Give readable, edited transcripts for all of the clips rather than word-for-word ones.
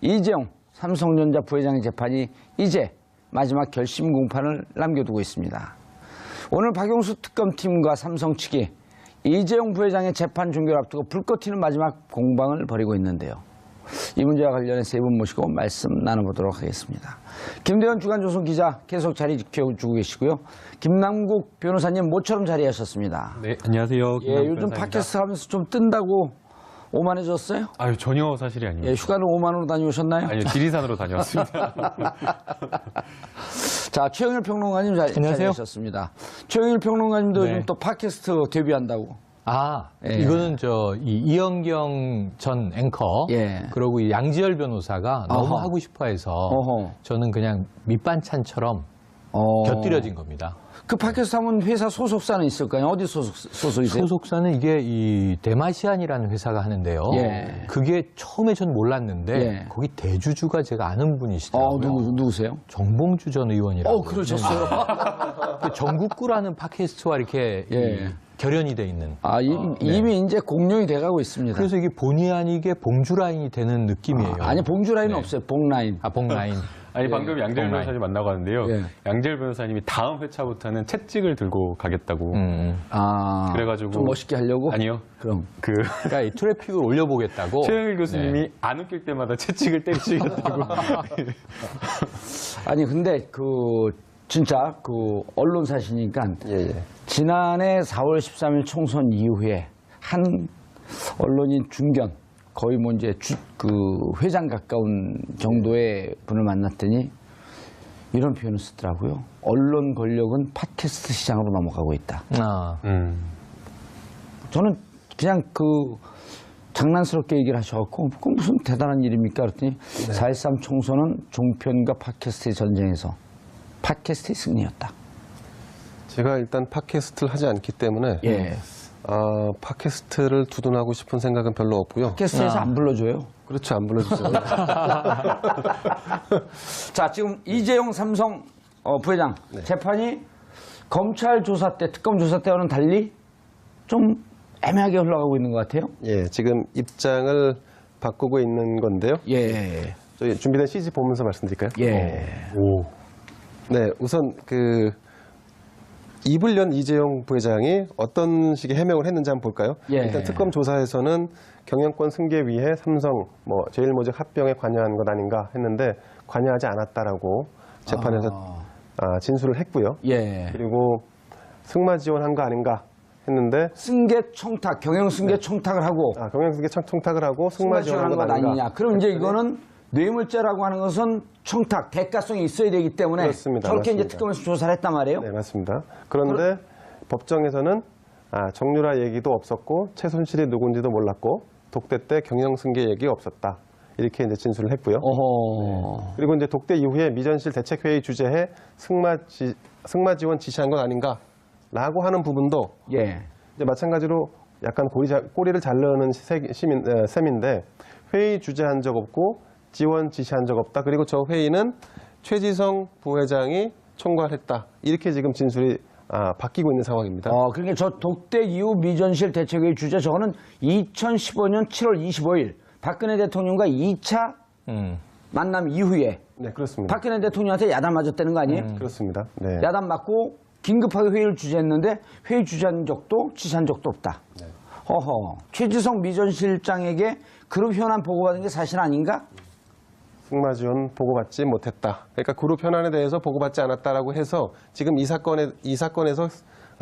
이재용 삼성전자 부회장의 재판이 이제 마지막 결심 공판을 남겨두고 있습니다. 오늘 박용수 특검팀과 삼성 측이 이재용 부회장의 재판 종결을 앞두고 불꽃 튀는 마지막 공방을 벌이고 있는데요. 이 문제와 관련해 세 분 모시고 말씀 나눠보도록 하겠습니다. 김대현 주간조선 기자 계속 자리 지켜주고 계시고요. 김남국 변호사님 모처럼 자리하셨습니다. 네, 안녕하세요. 예, 요즘 팟캐스트 하면서 좀 뜬다고 오만해졌어요? 아유, 전혀 사실이 아닙니다. 예, 휴가를 오만으로 다녀오셨나요? 아니요, 지리산으로 다녀왔습니다. 자, 최영일 평론가님 자리하셨습니다. 최영일 평론가님도 네. 요즘 또 팟캐스트 데뷔한다고. 예. 이거는 이영경 전 앵커, 예. 그리고 이 양지열 변호사가 너무 어허. 하고 싶어 해서 어허. 저는 그냥 밑반찬처럼 곁들여진 겁니다. 그 팟캐스트 하면 회사 소속사는 있을까요? 어디 소속이세요? 소속사는 이게 이 데마시안이라는 회사가 하는데요. 예. 그게 처음에 전 몰랐는데 예. 거기 대주주가 제가 아는 분이시더라고요. 누구세요? 정봉주 전 의원이라고. 그러셨어요? 그 전국구라는 팟캐스트와 이렇게 예. 결연이 돼 있는. 이미 이제 공룡이 돼가고 있습니다. 그래서 이게 본의 아니게 봉주라인이 되는 느낌이에요. 아니, 봉주라인은 네. 없어요. 봉라인. 봉라인. 아니, 방금 양재열 변호사님 만나고 왔는데요. 예. 양재열 변호사님이 다음 회차부터는 채찍을 들고 가겠다고. 그래가지고. 좀 멋있게 하려고? 아니요. 그럼. 그러니까 이 트래픽을 올려보겠다고. 최영일 교수님이 안 웃길 때마다 채찍을 때리시겠다고. 아니, 근데 진짜 언론사시니까. 지난해 4월 13일 총선 이후에 한 언론인 중견, 거의 이제 회장 가까운 정도의 분을 만났더니 이런 표현을 쓰더라고요. 언론 권력은 팟캐스트 시장으로 넘어가고 있다. 저는 그냥 장난스럽게 얘기를 하셔갖고, 그건 무슨 대단한 일입니까? 그랬더니 4.13 총선은 종편과 팟캐스트의 전쟁에서 팟캐스트의 승리였다. 제가 일단 팟캐스트를 하지 않기 때문에 팟캐스트를 두둔하고 싶은 생각은 별로 없고요. 팟캐스트에서 안 불러줘요. 그렇죠, 안 불러주세요. 자, 지금 이재용 삼성 부회장 재판이 검찰 조사 때, 특검 조사 때와는 달리 좀 애매하게 흘러가고 있는 것 같아요. 예, 지금 입장을 바꾸고 있는 건데요. 예. 저희 준비된 CG 보면서 말씀드릴까요? 예. 네, 우선 입을 연 이재용 부회장이 어떤 식의 해명을 했는지 한번 볼까요? 예. 일단 특검 조사에서는 경영권 승계 위해 삼성, 제일모직 합병에 관여한 것 아닌가 했는데 관여하지 않았다라고 재판에서 진술을 했고요. 예. 그리고 승마 지원한 거 아닌가 했는데 승계 청탁, 경영 승계 청탁을 하고 경영 승계 청탁을 하고 승마 지원한 것 아니냐. 그럼 이제 이거는 뇌물죄라고 하는 것은 청탁, 대가성이 있어야 되기 때문에 그렇습니다. 저렇게 맞습니다. 이제 특검에서 조사를 했단 말이에요. 네, 맞습니다. 그런데 법정에서는 정유라 얘기도 없었고 최순실이 누군지도 몰랐고 독대 때 경영 승계 얘기 없었다. 이렇게 이제 진술을 했고요. 그리고 이제 독대 이후에 미전실 대책회의 주재해 승마 지원 지시한 것 아닌가라고 하는 부분도 이제 마찬가지로 약간 꼬리를 잘 넣는 셈인데 회의 주재한 적 없고 지원 지시한 적 없다. 그리고 저 회의는 최지성 부회장이 총괄했다. 이렇게 지금 진술이 바뀌고 있는 상황입니다. 그러니까 저 독대 이후 미전실 대책회의 주재 저거는 2015년 7월 25일 박근혜 대통령과 2차 만남 이후에 네, 그렇습니다. 박근혜 대통령한테 야단 맞았다는 거 아니에요? 그렇습니다. 네. 야단 맞고 긴급하게 회의를 주재했는데 회의 주재한 적도 지시한 적도 없다. 최지성 미전실장에게 그룹 현안 보고받은 게 사실 아닌가? 승마 지원 보고받지 못했다. 그러니까 그룹 현안에 대해서 보고받지 않았다라고 해서 지금 이 사건에서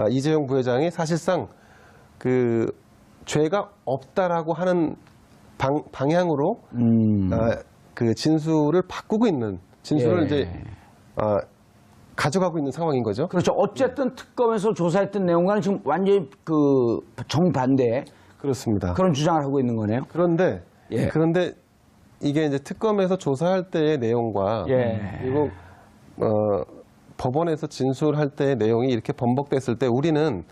이재용 부회장이 사실상 죄가 없다라고 하는 방향으로 진술을 바꾸고 있는 진술을 이제 가져가고 있는 상황인 거죠. 그렇죠. 어쨌든 특검에서 조사했던 내용과는 지금 완전히 정반대. 그렇습니다. 그런 주장을 하고 있는 거네요. 그런데 이게 이제 특검에서 조사할 때의 내용과 그리고 법원에서 진술할 때의 내용이 이렇게 번복됐을 때 우리는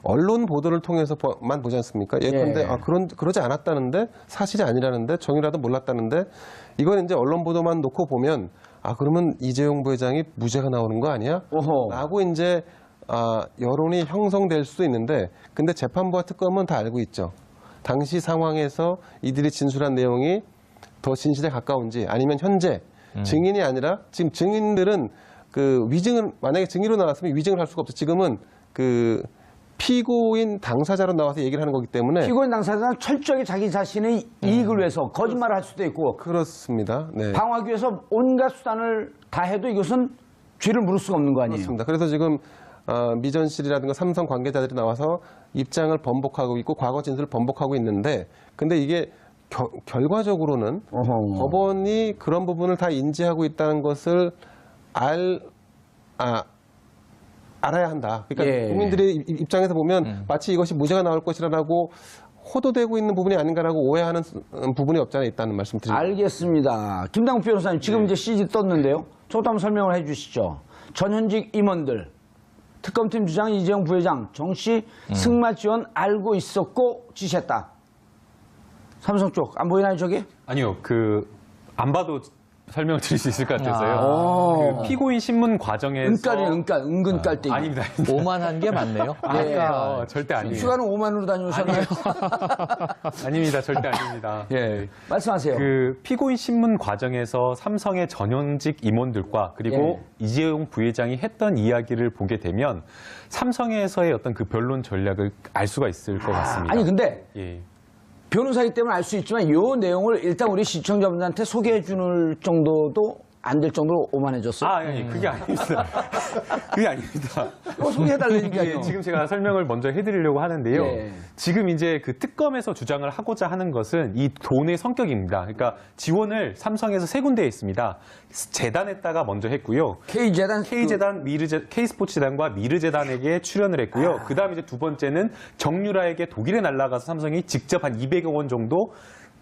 언론 보도를 통해서만 보지 않습니까? 예컨대 그러지 않았다는데 사실이 아니라는데 정유라도 몰랐다는데 이건 이제 언론 보도만 놓고 보면 그러면 이재용 부회장이 무죄가 나오는 거 아니야? 라고 이제 여론이 형성될 수도 있는데 근데 재판부와 특검은 다 알고 있죠. 당시 상황에서 이들이 진술한 내용이 더 진실에 가까운지 아니면 현재 증인이 아니라 지금 증인들은 그 위증을 만약에 증인으로 나왔으면 위증을 할 수가 없어. 지금은 그 피고인 당사자로 나와서 얘기를 하는 거기 때문에 피고인 당사자는 철저하게 자기 자신의 이익을 위해서 거짓말을 할 수도 있고 그렇습니다. 네. 방어하기 위해서 온갖 수단을 다 해도 이것은 죄를 물을 수가 없는 거 아니에요? 그렇습니다. 그래서 지금 미전실이라든가 삼성 관계자들이 나와서 입장을 번복하고 있고 과거 진술을 번복하고 있는데 근데 이게 결과적으로는 법원이 그런 부분을 다 인지하고 있다는 것을 알아야 한다. 그러니까 예. 국민들의 입장에서 보면 마치 이것이 무죄가 나올 것이라고 호도되고 있는 부분이 아닌가라고 오해하는 부분이 없지 않아 있다는 말씀 드립니다. 알겠습니다. 김당국 변호사님 지금 이제 CG 떴는데요. 저도 한번 설명을 해 주시죠. 전현직 임원들, 특검팀 주장 이재용 부회장, 정씨 승마 지원 알고 있었고 지시했다. 삼성 쪽 안 보이나요 저기? 아니요, 안 봐도 설명을 드릴 수 있을 것 같아서요. 그 피고인 신문 과정에서 은근 깔때기. 아닙니다. 오만한 게 맞네요. 아니에요. 절대 아니에요. 휴가는 5만으로 다녀오셨나요? 아닙니다. 절대 아닙니다. 예. 말씀하세요. 그 피고인 신문 과정에서 삼성의 전현직 임원들과 그리고 이재용 부회장이 했던 이야기를 보게 되면 삼성에서의 어떤 그 변론 전략을 알 수가 있을 것 같습니다. 아니 근데 예. 변호사이기 때문에 알 수 있지만 이 내용을 일단 우리 시청자분들한테 소개해 줄 정도도 안 될 정도로 오만해졌어요. 아니, 그게 아닙니다. 그게 아닙니다. 소개해달라니까요. 예, 지금 제가 설명을 먼저 해드리려고 하는데요. 예. 지금 이제 그 특검에서 주장을 하고자 하는 것은 이 돈의 성격입니다. 그러니까 지원을 삼성에서 세 군데에 있습니다. 재단에다가 먼저 했고요. K재단, K스포츠재단과 미르재단에게 출연을 했고요. 그 다음 이제 두 번째는 정유라에게 독일에 날아가서 삼성이 직접 한 200억 원 정도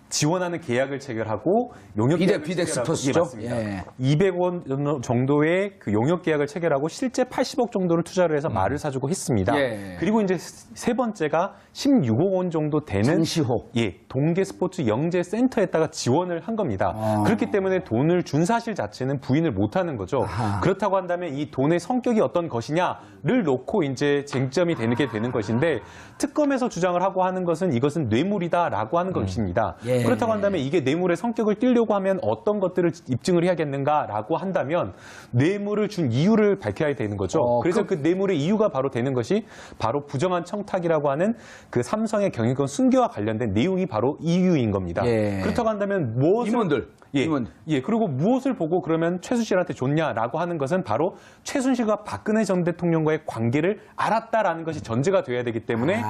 지원하는 계약을 체결하고 용역 계약을 비덱스포스죠? 맞습니다. 예. 200원 정도의 그 용역 계약을 체결하고 실제 80억 정도를 투자를 해서 말을 사주고 했습니다. 예. 그리고 이제 세 번째가 16억 원 정도 되는 장시호. 동계 스포츠 영재 센터에다가 지원을 한 겁니다. 그렇기 때문에 돈을 준 사실 자체는 부인을 못 하는 거죠. 그렇다고 한다면 이 돈의 성격이 어떤 것이냐를 놓고 이제 쟁점이 되게 되는 것인데 특검에서 주장을 하고 하는 것은 이것은 뇌물이다라고 하는 것입니다. 예. 그렇다고 한다면 이게 뇌물의 성격을 띠려고 하면 어떤 것들을 입증을 해야겠는가라고 한다면 뇌물을 준 이유를 밝혀야 되는 거죠. 그래서 그 뇌물의 이유가 바로 되는 것이 바로 부정한 청탁이라고 하는 그 삼성의 경영권 순교와 관련된 내용이 바로 이유인 겁니다. 예. 그렇다고 한다면 무엇을 임원들. 그리고 무엇을 보고 그러면 최순실한테 줬냐라고 하는 것은 바로 최순실과 박근혜 전 대통령과의 관계를 알았다라는 것이 전제가 돼야 되기 때문에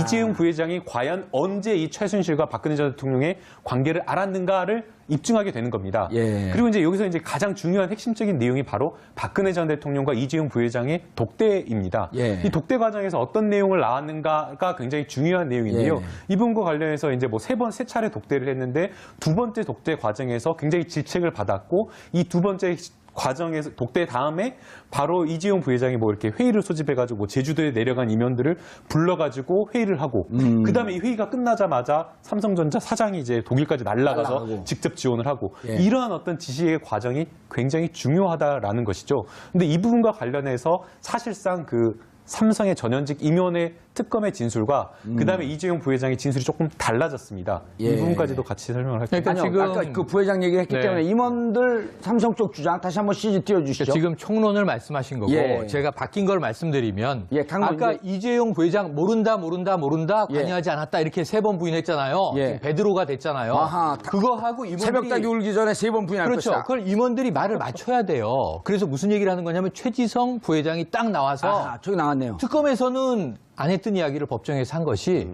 이재용 부회장이 과연 언제 이 최순실과 박근혜 전 대통령의 관계를 알았는가를 입증하게 되는 겁니다. 예. 그리고 이제 여기서 이제 가장 중요한 핵심적인 내용이 바로 박근혜 전 대통령과 이재용 부회장의 독대입니다. 예. 이 독대 과정에서 어떤 내용을 나왔는가가 굉장히 중요한 내용인데요. 예. 이 부분과 관련해서 이제 뭐 세 차례 독대를 했는데 두 번째 독대 과정에서 굉장히 질책을 받았고 이 두 번째 과정에서 독대 다음에 바로 이재용 부회장이 뭐 이렇게 회의를 소집해가지고 뭐 제주도에 내려간 임원들을 불러가지고 회의를 하고 그 다음에 이 회의가 끝나자마자 삼성전자 사장이 이제 독일까지 날아가서 직접 지원을 하고 이러한 어떤 지시의 과정이 굉장히 중요하다라는 것이죠. 근데 이 부분과 관련해서 사실상 그 삼성의 전현직 임원의 특검의 진술과 그다음에 이재용 부회장의 진술이 조금 달라졌습니다. 이 부분까지도 같이 설명을 할게요. 그러니까 지금 아까 그 부회장 얘기를 했기 때문에 임원들 삼성 쪽 주장 다시 한번 CG 띄워주시죠. 지금 총론을 말씀하신 거고 제가 바뀐 걸 말씀드리면 아까 이재용 부회장 모른다 관여하지 않았다 이렇게 3번 부인했잖아요. 지금 베드로가 됐잖아요. 그거하고 임원들이 새벽닭이 울기 전에 3번 부인할 그렇죠. 것이다. 그걸 임원들이 말을 맞춰야 돼요. 그래서 무슨 얘기를 하는 거냐면 최지성 부회장이 딱 나와서 저기 나왔네요. 특검에서는 안 했던 이야기를 법정에서 한 것이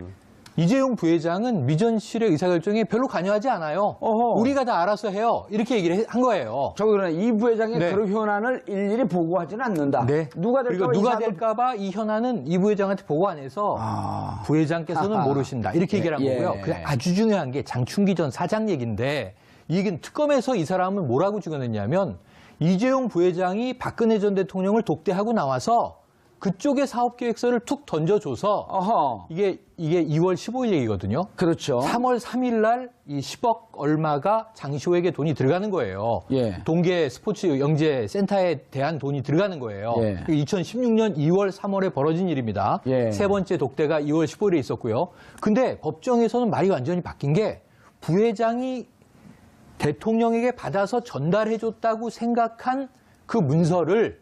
이재용 부회장은 미전실의 의사결정에 별로 관여하지 않아요. 우리가 다 알아서 해요. 이렇게 얘기를 한 거예요. 저기 그러나 이 부회장의 그런 현안을 일일이 보고하지는 않는다. 누가 될까 봐 이 현안은 이 부회장한테 보고 안 해서 부회장께서는 모르신다. 이렇게 얘기를 한 거고요. 근데 아주 중요한 게 장충기 전 사장 얘기인데 이 얘기는 특검에서 이 사람은 뭐라고 적어냈냐면 이재용 부회장이 박근혜 전 대통령을 독대하고 나와서 그쪽에 사업계획서를 툭 던져줘서 이게 2월 15일 얘기거든요. 그렇죠. 3월 3일 날 이 10억 얼마가 장시호에게 돈이 들어가는 거예요. 동계 스포츠 영재 센터에 대한 돈이 들어가는 거예요. 2016년 2월 3월에 벌어진 일입니다. 세 번째 독대가 2월 15일에 있었고요. 근데 법정에서는 말이 완전히 바뀐 게 부회장이 대통령에게 받아서 전달해줬다고 생각한 그 문서를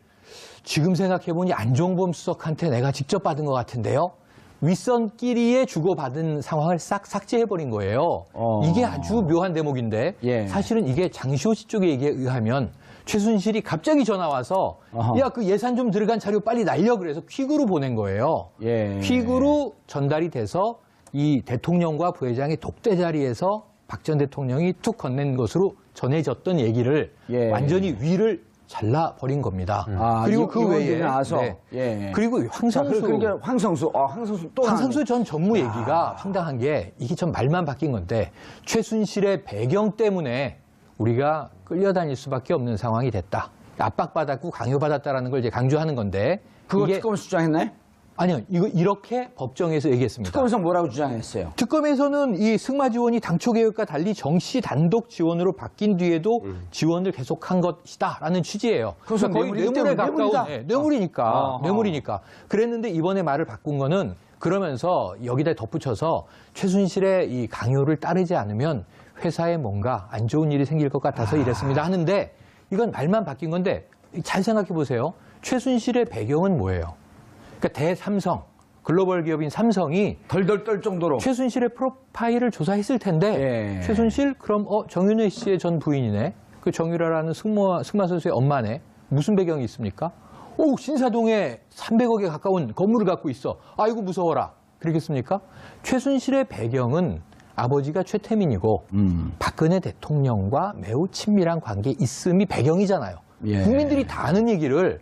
지금 생각해보니 안종범 수석한테 내가 직접 받은 것 같은데요. 윗선끼리에 주고받은 상황을 싹 삭제해버린 거예요. 이게 아주 묘한 대목인데 예. 사실은 이게 장시호 씨 쪽의 얘기에 의하면 최순실이 갑자기 전화 와서 야, 그 예산 좀 들어간 자료 빨리 날려 그래서 퀵으로 보낸 거예요. 예. 퀵으로 전달이 돼서 이 대통령과 부회장의 독대 자리에서 박 전 대통령이 툭 건넨 것으로 전해졌던 얘기를 예. 완전히 위를 잘라버린 겁니다. 그리고 그 외에 나와서 네. 예. 그리고 황성수 그러니까 황성수 또 황성수 전 전무 얘기가 황당한 게 이게 전 말만 바뀐 건데 최순실의 배경 때문에 우리가 끌려다닐 수밖에 없는 상황이 됐다. 압박받았고 강요받았다라는 걸 이제 강조하는 건데 그거 이게 특검에서 주장했나요? 아니요. 이거 이렇게 법정에서 얘기했습니다. 특검에서 뭐라고 주장했어요? 특검에서는 이 승마 지원이 당초 계획과 달리 정시 단독 지원으로 바뀐 뒤에도 지원을 계속한 것이다라는 취지예요. 그래서 거의 뇌물에 가까운 뇌물이니까. 어허. 뇌물이니까. 그랬는데 이번에 말을 바꾼 거는 그러면서 여기다 덧붙여서 최순실의 이 강요를 따르지 않으면 회사에 뭔가 안 좋은 일이 생길 것 같아서 이랬습니다 하는데 이건 말만 바뀐 건데 잘 생각해 보세요. 최순실의 배경은 뭐예요? 그러니까 대삼성, 글로벌 기업인 삼성이 덜덜 떨 정도로 최순실의 프로파일을 조사했을 텐데 예. 최순실 그럼 정윤회 씨의 전 부인이네. 그 정유라라는 승마 선수의 엄마네. 무슨 배경이 있습니까? 오, 신사동에 300억에 가까운 건물을 갖고 있어. 아이고 무서워라. 그러겠습니까? 최순실의 배경은 아버지가 최태민이고 박근혜 대통령과 매우 친밀한 관계에 있음이 배경이잖아요. 예. 국민들이 다 아는 얘기를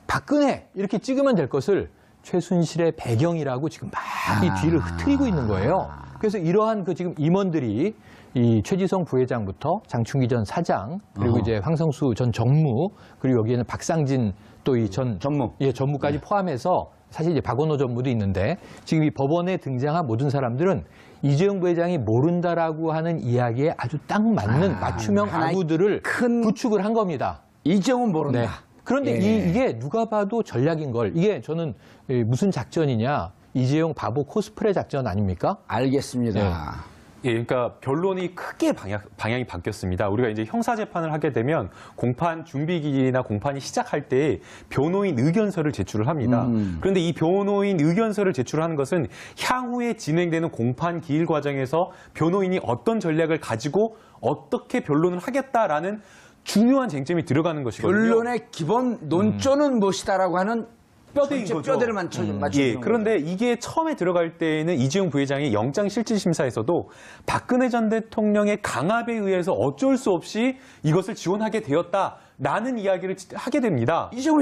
박근혜 이렇게 찍으면 될 것을 최순실의 배경이라고 지금 막 이 뒤를 흐트리고 있는 거예요. 그래서 이러한 그 지금 임원들이 이 최지성 부회장부터 장충기 전 사장 그리고 이제 황성수 전 정무 그리고 여기에는 박상진 또 이 전 전무. 예, 전무까지 포함해서 사실 이제 박원호 전무도 있는데 지금 이 법원에 등장한 모든 사람들은 이재용 부회장이 모른다라고 하는 이야기에 아주 딱 맞는 맞춤형 하나의 아구들을 큰 구축을 한 겁니다. 이재용은 모른다. 네. 그런데 예. 이게 누가 봐도 전략인 걸. 이게 저는 무슨 작전이냐. 이재용 바보 코스프레 작전 아닙니까? 알겠습니다. 네. 예, 그러니까 변론이 크게 방향이 바뀌었습니다. 우리가 이제 형사 재판을 하게 되면 공판 준비 기일이나 공판이 시작할 때 변호인 의견서를 제출을 합니다. 그런데 이 변호인 의견서를 제출하는 것은 향후에 진행되는 공판 기일 과정에서 변호인이 어떤 전략을 가지고 어떻게 변론을 하겠다라는 중요한 쟁점이 들어가는 것이거든요. 변론의 기본 논조는 무엇이다라고 하는 뼈대인 거죠. 뼈대를 맞춰주는 예, 그런데 이게 처음에 들어갈 때에는 이재용 부회장이 영장실질심사에서도 박근혜 전 대통령의 강압에 의해서 어쩔 수 없이 이것을 지원하게 되었다라는 이야기를 하게 됩니다. 이재용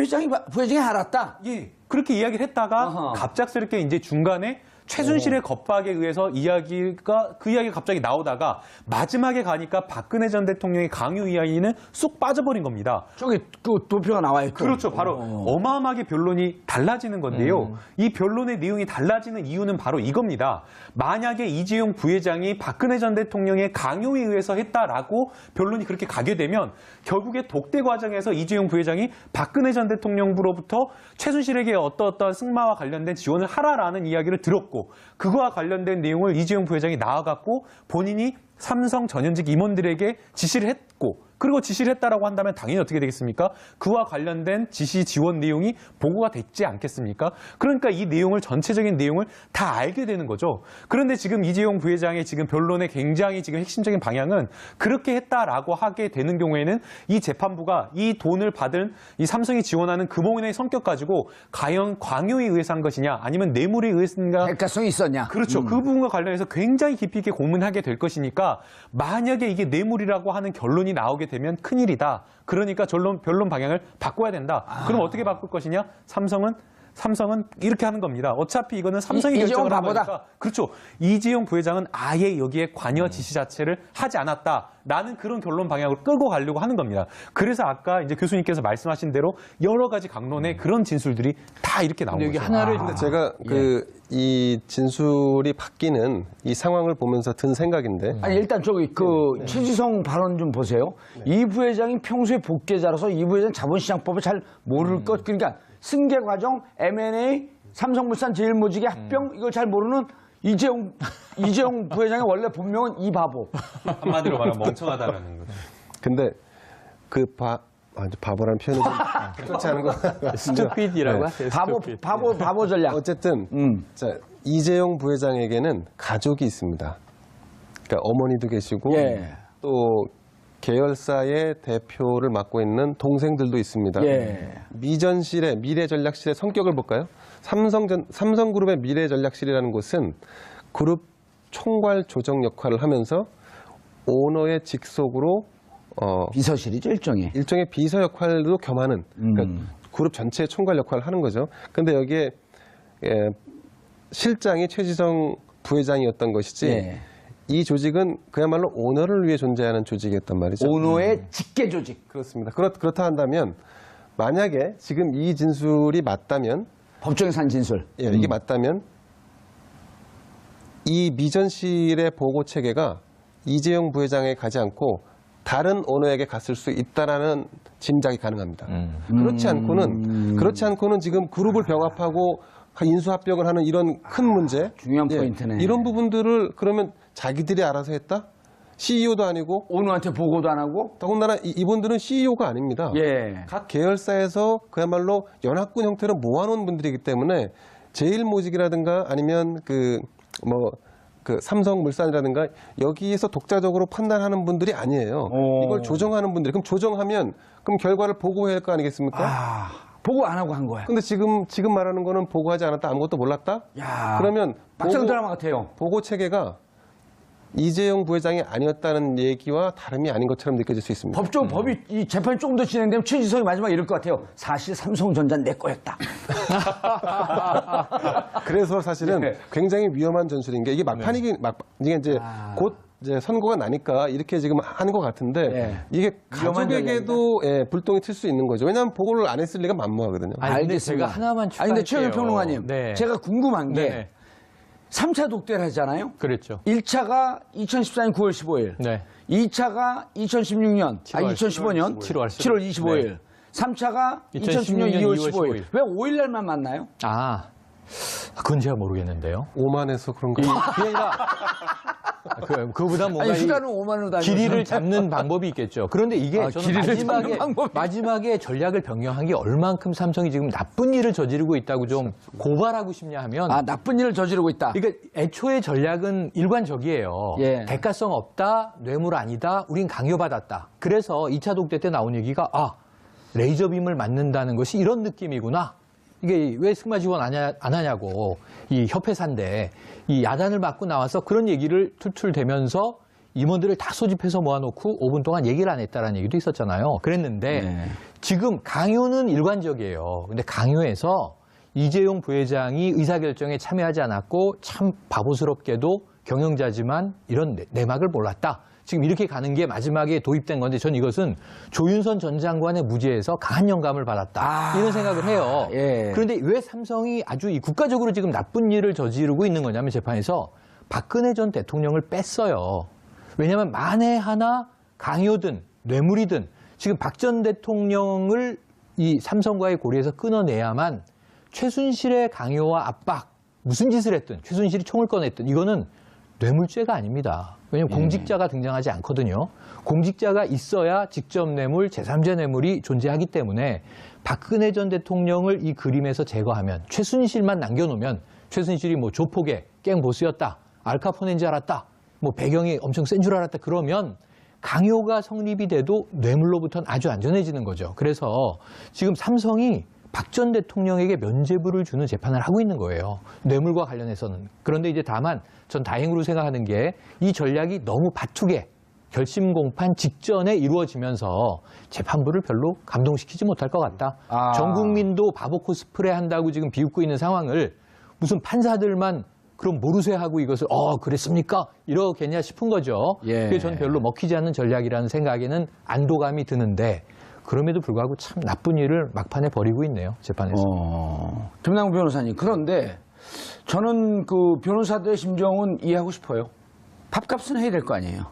부회장이 알았다. 예, 그렇게 이야기를 했다가 어허. 갑작스럽게 이제 중간에 최순실의 겁박에 의해서 그 이야기가 갑자기 나오다가 마지막에 가니까 박근혜 전 대통령의 강요 이야기는 쑥 빠져버린 겁니다. 저기 그 도표가 나와요. 또. 그렇죠. 바로 어마어마하게 변론이 달라지는 건데요. 이 변론의 내용이 달라지는 이유는 바로 이겁니다. 만약에 이재용 부회장이 박근혜 전 대통령의 강요에 의해서 했다라고 변론이 그렇게 가게 되면 결국에 독대 과정에서 이재용 부회장이 박근혜 전 대통령으로부터 최순실에게 어떠어떠한 승마와 관련된 지원을 하라라는 이야기를 들었고 그거와 관련된 내용을 이재용 부회장이 나와갖고 본인이 삼성 전현직 임원들에게 지시를 했고 그리고 지시를 했다라고 한다면 당연히 어떻게 되겠습니까? 그와 관련된 지시 지원 내용이 보고가 됐지 않겠습니까? 그러니까 이 내용을 전체적인 내용을 다 알게 되는 거죠. 그런데 지금 이재용 부회장의 지금 변론의 굉장히 지금 핵심적인 방향은 그렇게 했다라고 하게 되는 경우에는 이 재판부가 이 돈을 받은 이 삼성이 지원하는 금융의 성격 가지고 과연 광요에 의해서 한 것이냐 아니면 뇌물에 의해서인가 대가성이 있었냐? 그렇죠. 그 부분과 관련해서 굉장히 깊이 있게 고민하게 될 것이니까 만약에 이게 뇌물이라고 하는 결론이 나오게 되면 큰일이다. 그러니까 변론 방향을 바꿔야 된다. 그럼 어떻게 바꿀 것이냐? 삼성은 이렇게 하는 겁니다. 어차피 이거는 삼성이 결정을 한 거니까. 그렇죠. 이재용 부회장은 아예 여기에 관여 지시 자체를 하지 않았다라는 그런 결론 방향을 끌고 가려고 하는 겁니다. 그래서 아까 이제 교수님께서 말씀하신 대로 여러 가지 강론의 그런 진술들이 다 이렇게 나온 여기 거죠. 하나를 근데 제가 이 진술이 바뀌는 이 상황을 보면서 든 생각인데 아니 일단 저기 최지성 발언 좀 보세요. 이 부회장이 평소에 복계자라서 이 부회장 자본시장법을 잘 모를 것. 그러니까 승계 과정, M&A, 삼성물산 제일모직의 합병 이걸 잘 모르는 이재용 부회장의 원래 본명은 이 바보. 한마디로 말하면 멍청하다라는 거죠. 근데 그 바보라는 표현이 좀 좋지 않은 거. 스투피드라고 하세요. 바보 전략. 어쨌든 자, 이재용 부회장에게는 가족이 있습니다. 그러니까 어머니도 계시고 예. 또 계열사의 대표를 맡고 있는 동생들도 있습니다. 예. 미전실의 미래전략실의 성격을 볼까요? 삼성그룹의 미래전략실이라는 곳은 그룹 총괄 조정 역할을 하면서 오너의 직속으로 비서실이죠, 일종의 비서 역할도 겸하는 그러니까 그룹 전체의 총괄 역할을 하는 거죠. 근데 여기에 실장이 최지성 부회장이었던 것이지 예. 이 조직은 그야말로 오너를 위해 존재하는 조직이었단 말이죠. 오너의 직계 조직. 그렇습니다. 그렇다 한다면 만약에 지금 이 진술이 맞다면 법정에 산 진술. 예, 이게 맞다면 이 미전실의 보고 체계가 이재용 부회장에게 가지 않고 다른 오너에게 갔을 수 있다라는 짐작이 가능합니다. 그렇지 않고는 지금 그룹을 병합하고 인수합병을 하는 이런 큰 문제, 중요한 포인트네. 이런 부분들을 그러면 자기들이 알아서 했다? CEO도 아니고 오너한테 보고도 안 하고. 더군다나 이분들은 CEO가 아닙니다. 예. 각 계열사에서 그야말로 연합군 형태로 모아놓은 분들이기 때문에 제일모직이라든가 아니면 그 삼성물산이라든가 여기에서 독자적으로 판단하는 분들이 아니에요. 이걸 조정하는 분들이. 그럼 조정하면 그럼 결과를 보고해야 할 거 아니겠습니까? 보고 안 하고 한 거야. 근데 지금 말하는 거는 보고하지 않았다, 아무것도 몰랐다? 야, 그러면 막장 드라마 같아요. 보고 체계가 이재용 부회장이 아니었다는 얘기와 다름이 아닌 것처럼 느껴질 수 있습니다. 법이 이 재판이 조금 더 진행되면 최지성이 마지막에 이럴 것 같아요. 사실 삼성전자는 내 거였다. 그래서 사실은 네. 굉장히 위험한 전술인 게 이게 이게 이제 곧 이제 선고가 나니까 이렇게 지금 하는 것 같은데 네. 이게 위험한 가족에게도 불똥이 튈 수 있는 거죠. 왜냐하면 보고를 안 했을 리가 만무하거든요. 아니, 근데 제가 하나만 추가할게요. 근데 최영일 평론가님, 네. 제가 궁금한 게 네. 3차 독대를 하잖아요. 그랬죠. 1차가 2014년 9월 15일. 네. 2차가 2016년, 2015년 7월 25일. 네. 3차가 2016년 2월 15일. 왜 5일 날만 만나요? 그건 제가 모르겠는데요. 오만해서 그런 거. 그게 아니라 그보다 뭔가 아니, 휴가는 5만 원 다니면서. 길이를 잡는 방법이 있겠죠. 그런데 이게 저는 길이를 잡는 방법이 마지막에 전략을 변경한 게 얼만큼 삼성이 지금 나쁜 일을 저지르고 있다고 좀 고발하고 싶냐 하면 나쁜 일을 저지르고 있다. 그러니까 애초에 전략은 일관적이에요. 예. 대가성 없다, 뇌물 아니다, 우린 강요받았다. 그래서 2차 독대 때 나온 얘기가 레이저빔을 맞는다는 것이 이런 느낌이구나. 이게 왜 승마 지원 안 하냐고 이 협회사인데 이 야단을 맞고 나와서 그런 얘기를 투출되면서 임원들을 다 소집해서 모아놓고 5분 동안 얘기를 안 했다라는 얘기도 있었잖아요. 그랬는데 네. 지금 강요는 일관적이에요. 근데 강요에서 이재용 부회장이 의사결정에 참여하지 않았고 참 바보스럽게도 경영자지만 이런 내막을 몰랐다. 지금 이렇게 가는 게 마지막에 도입된 건데 전 이것은 조윤선 전 장관의 무죄에서 강한 영감을 받았다. 이런 생각을 해요. 예. 그런데 왜 삼성이 아주 이 국가적으로 지금 나쁜 일을 저지르고 있는 거냐면 재판에서 박근혜 전 대통령을 뺐어요. 왜냐하면 만에 하나 강요든 뇌물이든 지금 박 전 대통령을 이 삼성과의 고리에서 끊어내야만 최순실의 강요와 압박, 무슨 짓을 했든 최순실이 총을 꺼냈든 이거는 뇌물죄가 아닙니다. 왜냐하면 공직자가 등장하지 않거든요. 공직자가 있어야 직접 뇌물, 제3자 뇌물이 존재하기 때문에 박근혜 전 대통령을 이 그림에서 제거하면 최순실만 남겨놓으면 최순실이 뭐 조폭의 깽보스였다, 알카포네인 줄 알았다, 뭐 배경이 엄청 센 줄 알았다 그러면 강요가 성립이 돼도 뇌물로부터는 아주 안전해지는 거죠. 그래서 지금 삼성이 박 전 대통령에게 면죄부를 주는 재판을 하고 있는 거예요. 뇌물과 관련해서는. 그런데 이제 다만 전 다행으로 생각하는 게 이 전략이 너무 바투게 결심 공판 직전에 이루어지면서 재판부를 별로 감동시키지 못할 것 같다. 전 국민도 바보 코스프레 한다고 지금 비웃고 있는 상황을 무슨 판사들만 그럼 모르쇠 하고 이것을 그랬습니까? 이러겠냐 싶은 거죠. 예. 그게 전 별로 먹히지 않는 전략이라는 생각에는 안도감이 드는데 그럼에도 불구하고 참 나쁜 일을 막판에 벌이고 있네요. 재판에서. 김남국 변호사님, 그런데 저는 그 변호사들의 심정은 이해하고 싶어요. 밥값은 해야 될 거 아니에요.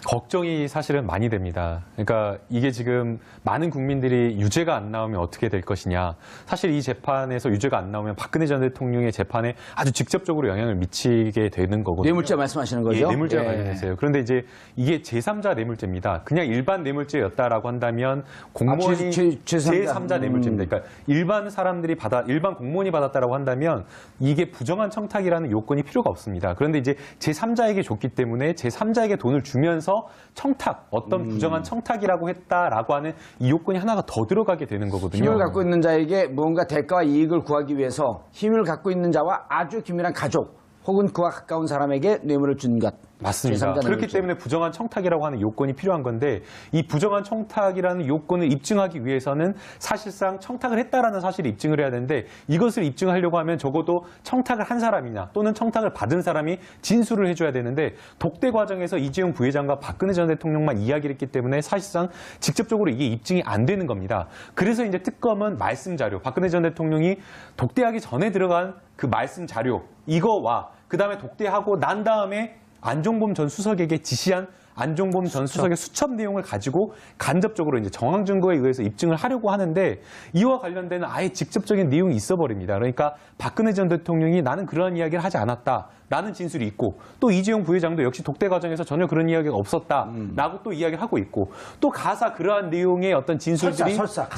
걱정이 사실은 많이 됩니다. 그러니까 이게 지금 많은 국민들이 유죄가 안 나오면 어떻게 될 것이냐. 사실 이 재판에서 유죄가 안 나오면 박근혜 전 대통령의 재판에 아주 직접적으로 영향을 미치게 되는 거거든요. 뇌물죄 말씀하시는 거죠? 예, 뇌물죄와 예. 관련해서요. 그런데 이제 이게 제3자 뇌물죄입니다. 그냥 일반 뇌물죄였다라고 한다면 공무원이 제3자 뇌물죄입니다. 그러니까 일반 사람들이 일반 공무원이 받았다라고 한다면 이게 부정한 청탁이라는 요건이 필요가 없습니다. 그런데 이제 제3자에게 줬기 때문에 제3자에게 돈을 주면서 청탁, 어떤 부정한 청탁이라고 했다라고 하는 이 요건이 하나가 더 들어가게 되는 거거든요. 힘을 갖고 있는 자에게 무언가 대가와 이익을 구하기 위해서 힘을 갖고 있는 자와 아주 긴밀한 가족 혹은 그와 가까운 사람에게 뇌물을 준 것. 맞습니다. 제3자 그렇기 뇌물죄. 때문에 부정한 청탁이라고 하는 요건이 필요한 건데 이 부정한 청탁이라는 요건을 입증하기 위해서는 사실상 청탁을 했다라는 사실을 입증을 해야 되는데 이것을 입증하려고 하면 적어도 청탁을 한 사람이나 또는 청탁을 받은 사람이 진술을 해줘야 되는데 독대 과정에서 이재용 부회장과 박근혜 전 대통령만 이야기를 했기 때문에 사실상 직접적으로 이게 입증이 안 되는 겁니다. 그래서 이제 특검은 말씀 자료, 박근혜 전 대통령이 독대하기 전에 들어간 그 말씀 자료 이거와 그다음에 독대하고 난 다음에 안종범 전 수석에게 지시한 안종범 전 수석의 수첩 내용을 가지고 간접적으로 이제 정황 증거에 의해서 입증을 하려고 하는데 이와 관련된 아예 직접적인 내용이 있어 버립니다. 그러니까 박근혜 전 대통령이 나는 그러한 이야기를 하지 않았다라는 진술이 있고 또 이재용 부회장도 역시 독대 과정에서 전혀 그런 이야기가 없었다라고 또 이야기를 하고 있고 또 가사 그러한 내용의 어떤 진술들이 설사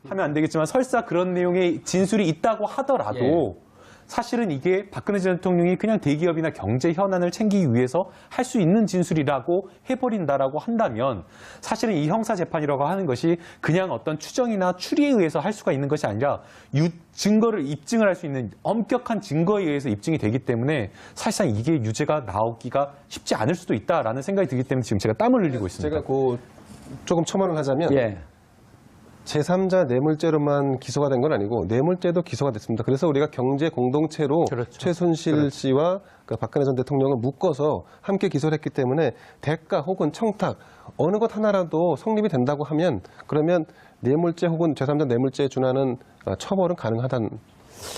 하면 안 되겠지만 설사 그런 내용의 진술이 있다고 하더라도 사실은 이게 박근혜 전 대통령이 그냥 대기업이나 경제 현안을 챙기기 위해서 할 수 있는 진술이라고 해버린다라고 한다면 사실은 이 형사재판이라고 하는 것이 그냥 어떤 추정이나 추리에 의해서 할 수가 있는 것이 아니라 증거를 입증을 할 수 있는 엄격한 증거에 의해서 입증이 되기 때문에 사실상 이게 유죄가 나오기가 쉽지 않을 수도 있다라는 생각이 들기 때문에 지금 제가 땀을 흘리고 있습니다. 제가 조금 첨언을 하자면 예. 제3자 뇌물죄로만 기소가 된 건 아니고 뇌물죄도 기소가 됐습니다. 그래서 우리가 경제 공동체로 그렇죠. 최순실 씨와 그 박근혜 전 대통령을 묶어서 함께 기소를 했기 때문에 대가 혹은 청탁 어느 것 하나라도 성립이 된다고 하면 그러면 뇌물죄 혹은 제3자 뇌물죄에 준하는 처벌은 가능하다는.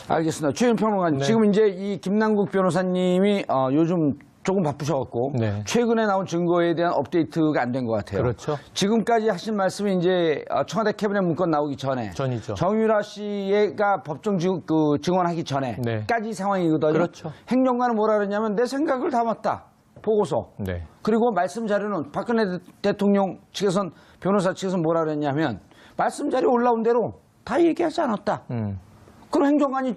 알겠습니다. 최윤 평론가님, 지금 이제 이 김남국 변호사님이 요즘 조금 바쁘셔갖고 네. 최근에 나온 증거에 대한 업데이트가 안 된 것 같아요. 그렇죠. 지금까지 하신 말씀이 이제 청와대 캐비넷 문건 나오기 전이죠. 정유라 씨가 법정 증언하기 전에까지 상황이거든요. 그렇죠. 행정관은 뭐라 그랬냐면 내 생각을 담았다. 보고서. 네. 그리고 말씀 자료는 박근혜 대통령 측에선 변호사 측에선 뭐라 그랬냐면 말씀 자료 올라온 대로 다 얘기하지 않았다. 그럼 행정관이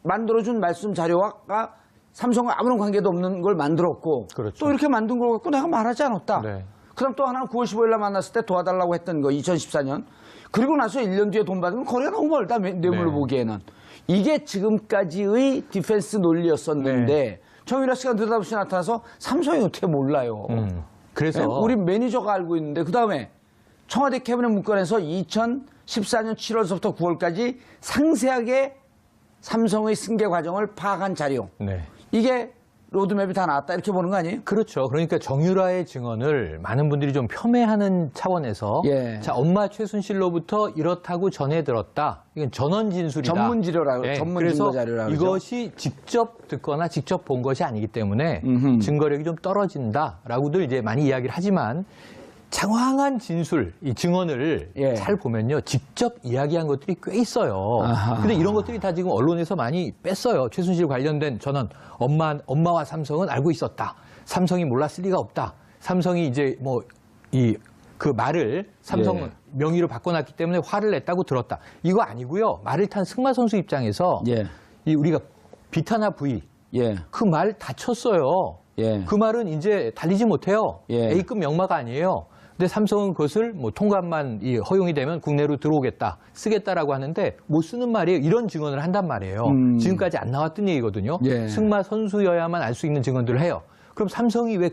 만들어준 말씀 자료와 삼성과 아무런 관계도 없는 걸 만들었고 그렇죠. 또 이렇게 만든 걸 갖고 내가 말하지 않았다. 네. 그럼 또 하나는 9월 15일 날 만났을 때 도와달라고 했던 거 2014년. 그리고 나서 1년 뒤에 돈 받으면 거래가 너무 멀다. 뇌물로 보기에는. 이게 지금까지의 디펜스 논리였었는데 정유라 씨가 느닷없이 나타나서 삼성이 어떻게 몰라요. 그래서 우리 매니저가 알고 있는데 그다음에 청와대 캐비넷 문건에서 2014년 7월서부터 9월까지 상세하게 삼성의 승계 과정을 파악한 자료. 네. 이게 로드맵이 다 나왔다 이렇게 보는 거 아니에요? 그렇죠. 그러니까 정유라의 증언을 많은 분들이 좀 폄훼하는 차원에서 자, 엄마 최순실로부터 이렇다고 전해 들었다. 이건 전원 진술이다. 전문 지료라고 전문 증거 자료라고 그러죠. 이것이 직접 듣거나 직접 본 것이 아니기 때문에 증거력이 좀 떨어진다라고들 이제 많이 이야기를 하지만 장황한 진술, 이 증언을 잘 보면요. 직접 이야기한 것들이 꽤 있어요. 근데 이런 것들이 다 지금 언론에서 많이 뺐어요. 최순실 관련된 전원, 엄마와 삼성은 알고 있었다. 삼성이 몰랐을 리가 없다. 삼성이 이제 그 말을 삼성 명의로 바꿔놨기 때문에 화를 냈다고 들었다. 이거 아니고요. 말을 탄 승마 선수 입장에서 이 우리가 비타나 V 그 말 다쳤어요. 그 말은 이제 달리지 못해요. A급 명마가 아니에요. 근데 삼성은 그것을 통관만 허용이 되면 국내로 들어오겠다, 쓰겠다라고 하는데 못 쓰는 말이에요. 이런 증언을 한단 말이에요. 지금까지 안 나왔던 얘기거든요. 승마 선수여야만 알 수 있는 증언들을 해요. 그럼 삼성이 왜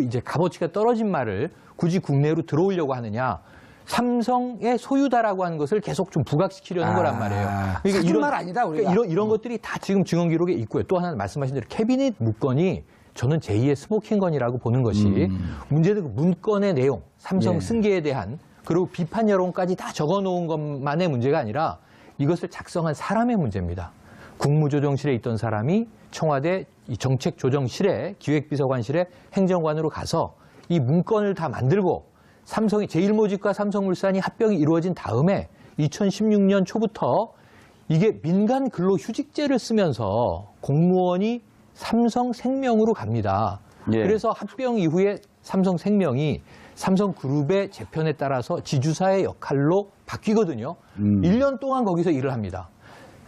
이제 값어치가 떨어진 말을 굳이 국내로 들어오려고 하느냐? 삼성의 소유다라고 하는 것을 계속 좀 부각시키려는 거란 말이에요. 그러니까 이런 말 아니다 우리가. 이런 것들이 다 지금 증언 기록에 있고요. 또 하나는 말씀하신 대로 캐비닛 문건이 저는 제2의 스모킹건이라고 보는 것이 문제는 그 문건의 내용, 삼성 승계에 대한 그리고 비판 여론까지 다 적어놓은 것만의 문제가 아니라 이것을 작성한 사람의 문제입니다. 국무조정실에 있던 사람이 청와대 이 정책조정실에 기획비서관실에 행정관으로 가서 이 문건을 다 만들고 삼성이 제일모직과 삼성물산이 합병이 이루어진 다음에 2016년 초부터 이게 민간 근로휴직제를 쓰면서 공무원이 삼성생명으로 갑니다. 예. 그래서 합병 이후에 삼성생명이 삼성그룹의 재편에 따라서 지주사의 역할로 바뀌거든요. 1년 동안 거기서 일을 합니다.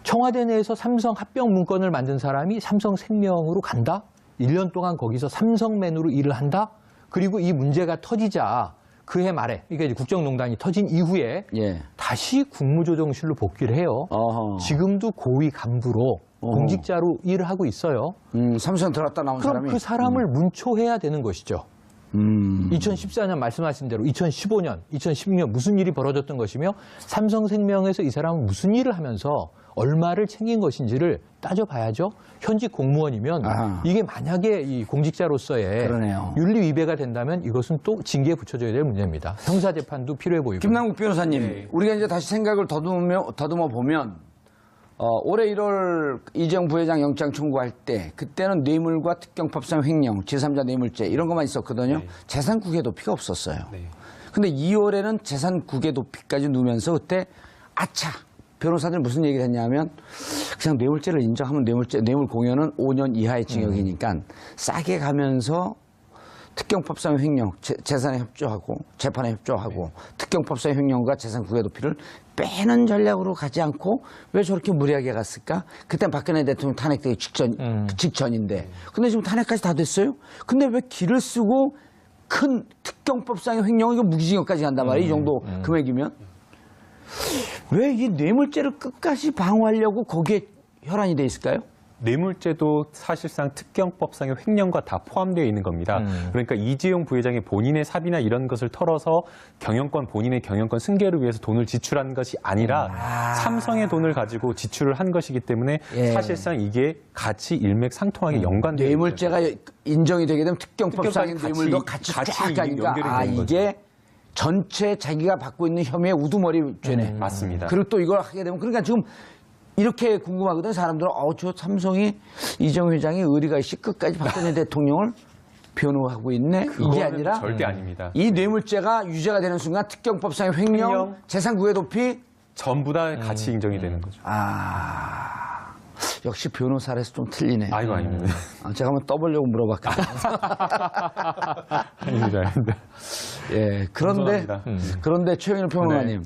청와대 내에서 삼성 합병 문건을 만든 사람이 삼성생명으로 간다? 1년 동안 거기서 삼성맨으로 일을 한다? 그리고 이 문제가 터지자 그해 말에, 이게 이제 국정농단이 터진 이후에 예. 다시 국무조정실로 복귀를 해요. 어허. 지금도 고위 간부로 공직자로 일을 하고 있어요. 삼성 들어갔다 나온 그럼 사람이 그 사람을 문초해야 되는 것이죠. 2014년 말씀하신 대로 2015년, 2016년 무슨 일이 벌어졌던 것이며 삼성생명에서 이 사람은 무슨 일을 하면서 얼마를 챙긴 것인지를 따져봐야죠. 현직 공무원이면 아하. 이게 만약에 이 공직자로서의 그러네요. 윤리 위배가 된다면 이것은 또 징계에 붙여져야 될 문제입니다. 형사재판도 필요해 보이고. 김남국 변호사님, 우리가 이제 다시 생각을 더듬어 보면 올해 1월 이재용 부회장 영장 청구할 때 그때는 뇌물과 특경법상 횡령, 제3자 뇌물죄 이런 것만 있었거든요. 네. 재산 국외 도피가 없었어요. 네. 근데 2월에는 재산 국외 도피까지 누면서 그때 아차! 변호사들이 무슨 얘기를 했냐면 그냥 뇌물죄를 인정하면 뇌물 공여는 5년 이하의 징역이니까 싸게 가면서 특경법상 횡령, 재산에 협조하고 재판에 협조하고 특경법상 횡령과 재산 국외 도피를 빼는 전략으로 가지 않고 왜 저렇게 무리하게 갔을까? 그때 박근혜 대통령 탄핵되기 직전인데 근데 지금 탄핵까지 다 됐어요? 근데 왜 길을 쓰고 큰 특경법상의 횡령은 이거 무기징역까지 간단 말이에요. 이 정도 금액이면 왜 이 뇌물죄를 끝까지 방어하려고 거기에 혈안이 돼 있을까요? 뇌물죄도 사실상 특경법상의 횡령과 다 포함되어 있는 겁니다. 그러니까 이재용 부회장이 본인의 사비나 이런 것을 털어서 본인의 경영권 승계를 위해서 돈을 지출한 것이 아니라 삼성의 돈을 가지고 지출을 한 것이기 때문에 예. 사실상 이게 같이 일맥상통하게 연관되어 있는 뇌물죄가 인정이 되게 되면 특경법상의 특경법이 뇌물도 같이 쫙 가니까 연결이 되는 이게 전체 자기가 받고 있는 혐의의 우두머리 죄네. 맞습니다. 그리고 또 이걸 하게 되면 그러니까 지금 이렇게 궁금하거든 사람들은 저 삼성이 이재용 회장이 의리가 있이 끝까지 박근혜 대통령을 변호하고 있네. 이게 그거는 아니라 절대 아닙니다. 이 뇌물죄가 유죄가 되는 순간 특경법상의 횡령, 재산 국외 도피 전부 다 같이 인정이 되는 거죠. 역시 변호사라서 좀 틀리네. 아이고 아닙니다. 제가 한번 떠보려고 물어봤거든요. 아닙니다. 예, 그런데 감사합니다. 그런데 최영일 평론가님